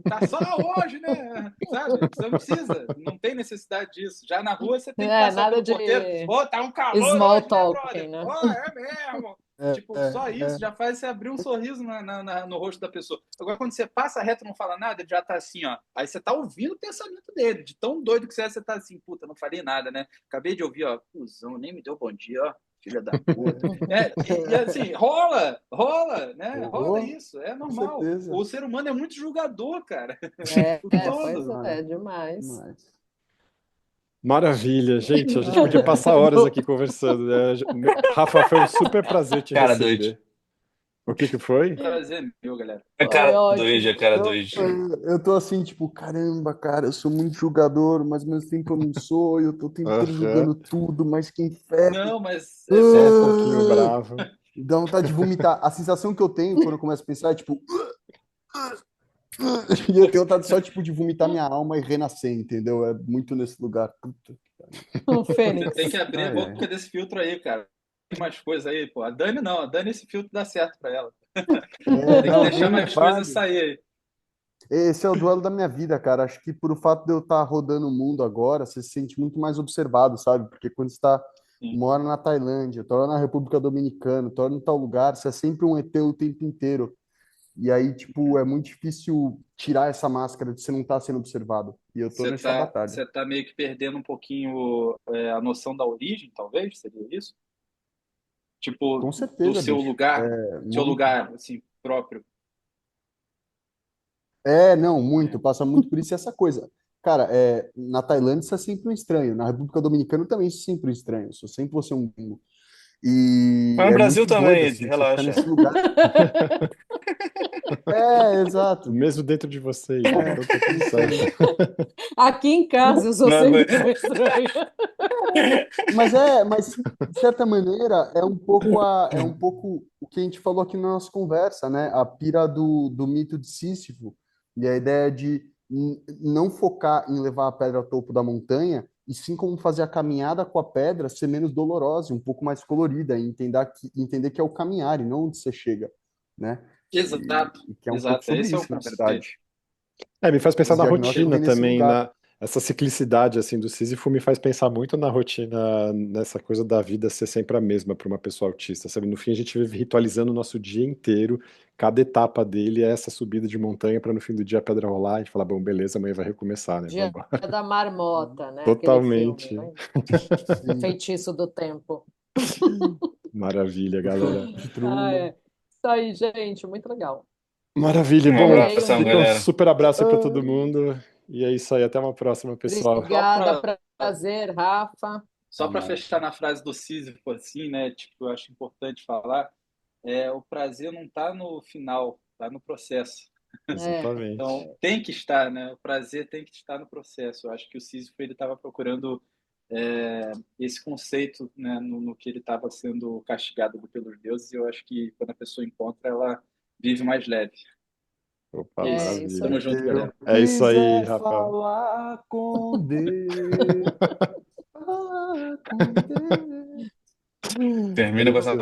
tá só hoje, né? Sabe? Você não precisa, não tem necessidade disso. Já na rua você tem que passar Nada pelo de porteiro, tá um calor small hoje, né, talking, brother? né? É mesmo. É, Tipo, é, só isso é. já faz você abrir um sorriso no rosto da pessoa. Agora, quando você passa reto e não fala nada, ele já tá assim, ó. Aí você tá ouvindo o pensamento dele. De tão doido que você tá assim, puta, não falei nada, né? Acabei de ouvir, ó, cuzão, nem me deu bom dia, ó, filha da puta. E assim, rola, né? Rola Oh, isso, é com normal. certeza. O ser humano é muito julgador, cara. O Pois todo. Demais, é, demais. demais. Maravilha, gente. A gente podia Ah, passar horas aqui conversando, né? Rafa, foi um super prazer te Cara doido. receber. O que que foi? Prazer meu, galera. A Foi cara doido, a ótimo. cara eu, doido. eu tô assim, tipo, caramba, cara, eu sou muito julgador, mas ao mesmo tempo eu não sou, e eu tô o tempo inteiro Aham. julgando tudo, mas que inferno. Não, mas é Só um bom. pouquinho Ah! bravo. Dá vontade de vomitar. A sensação que eu tenho quando eu começo a pensar é tipo. E eu tenho vontade só tipo, de vomitar minha alma e renascer, entendeu? É muito nesse lugar. Puta que pariu. O Você tem que Fênix. abrir a Ai, ai. boca desse filtro aí, cara. Tem mais coisa aí, pô. A Dani não, a Dani esse filtro dá certo pra ela. É, Tem que não, deixar nem me mais coisas fale. sair aí. Esse é o duelo da minha vida, cara. Acho que por o fato de eu estar rodando o mundo agora, você se sente muito mais observado, sabe? Porque quando você está Sim. mora na Tailândia, mora na República Dominicana, mora em tal lugar, você é sempre um ET o tempo inteiro. E aí, tipo, é muito difícil tirar essa máscara de você não estar sendo observado. E eu tô nessa batalha. Você tá meio que perdendo um pouquinho a noção da origem, talvez, seria isso? Tipo, Com do certeza, bicho. É, seu muito. lugar, assim, próprio. É, não, muito. Passa muito por isso essa coisa. Cara, na Tailândia você é sempre um estranho. Na República Dominicana eu também sou sempre um estranho. Sou sempre você um gringo. E Mas no é Brasil muito doido, também, assim, você ficar relaxa. nesse lugar. Exato. Mesmo dentro de você, Ida, É, então tá tudo certo. então. Aqui em casa eu sou Não sempre aguento. uma estranha. Mas de certa maneira é um pouco o que a gente falou aqui na nossa conversa, né? A pira do mito de Sísifo e a ideia de não focar em levar a pedra ao topo da montanha, e sim como fazer a caminhada com a pedra ser menos dolorosa, e um pouco mais colorida, e entender que é o caminhar e não onde você chega, né? Exato, E que é um pouco exato. sobre Esse é o isso, na conceito. verdade. Me faz pensar Os na diagnósticos rotina vêm nesse também, lugar. essa ciclicidade assim do Sísifo me faz pensar muito na rotina, nessa coisa da vida ser sempre a mesma para uma pessoa autista, sabe? No fim a gente vive ritualizando o nosso dia inteiro, cada etapa dele é essa subida de montanha para no fim do dia a pedra rolar e a gente falar, bom, beleza, amanhã vai recomeçar, né? Dia Vamos embora. da Marmota, né? Aquele filme, Totalmente. né? Sim. Feitiço do Tempo. Maravilha, galera. De Ah, Truman. é. Isso aí, gente, muito legal. Maravilha. Um Bom, Adorei o abração, fica um galera. super abraço aí para todo Ah, mundo. E é isso aí, até uma próxima, pessoal. Só Obrigada, para prazer, Rafa. só Até para mais. fechar na frase do Sísifo, assim, né? Tipo, eu acho importante falar, o prazer não está no final, está no processo. É, Exatamente. Então, tem que estar, né? O prazer tem que estar no processo. Eu acho que o Sísifo ele estava procurando esse conceito, né, no que ele estava sendo castigado pelos deuses. E eu acho que quando a pessoa encontra, ela vive mais leve. Opa, É é isso. isso maravilha. Tamo aí. junto, se eu galera. É isso aí, quiser Rafa. falar com Deus, falar com Deus. Termina com essa Eu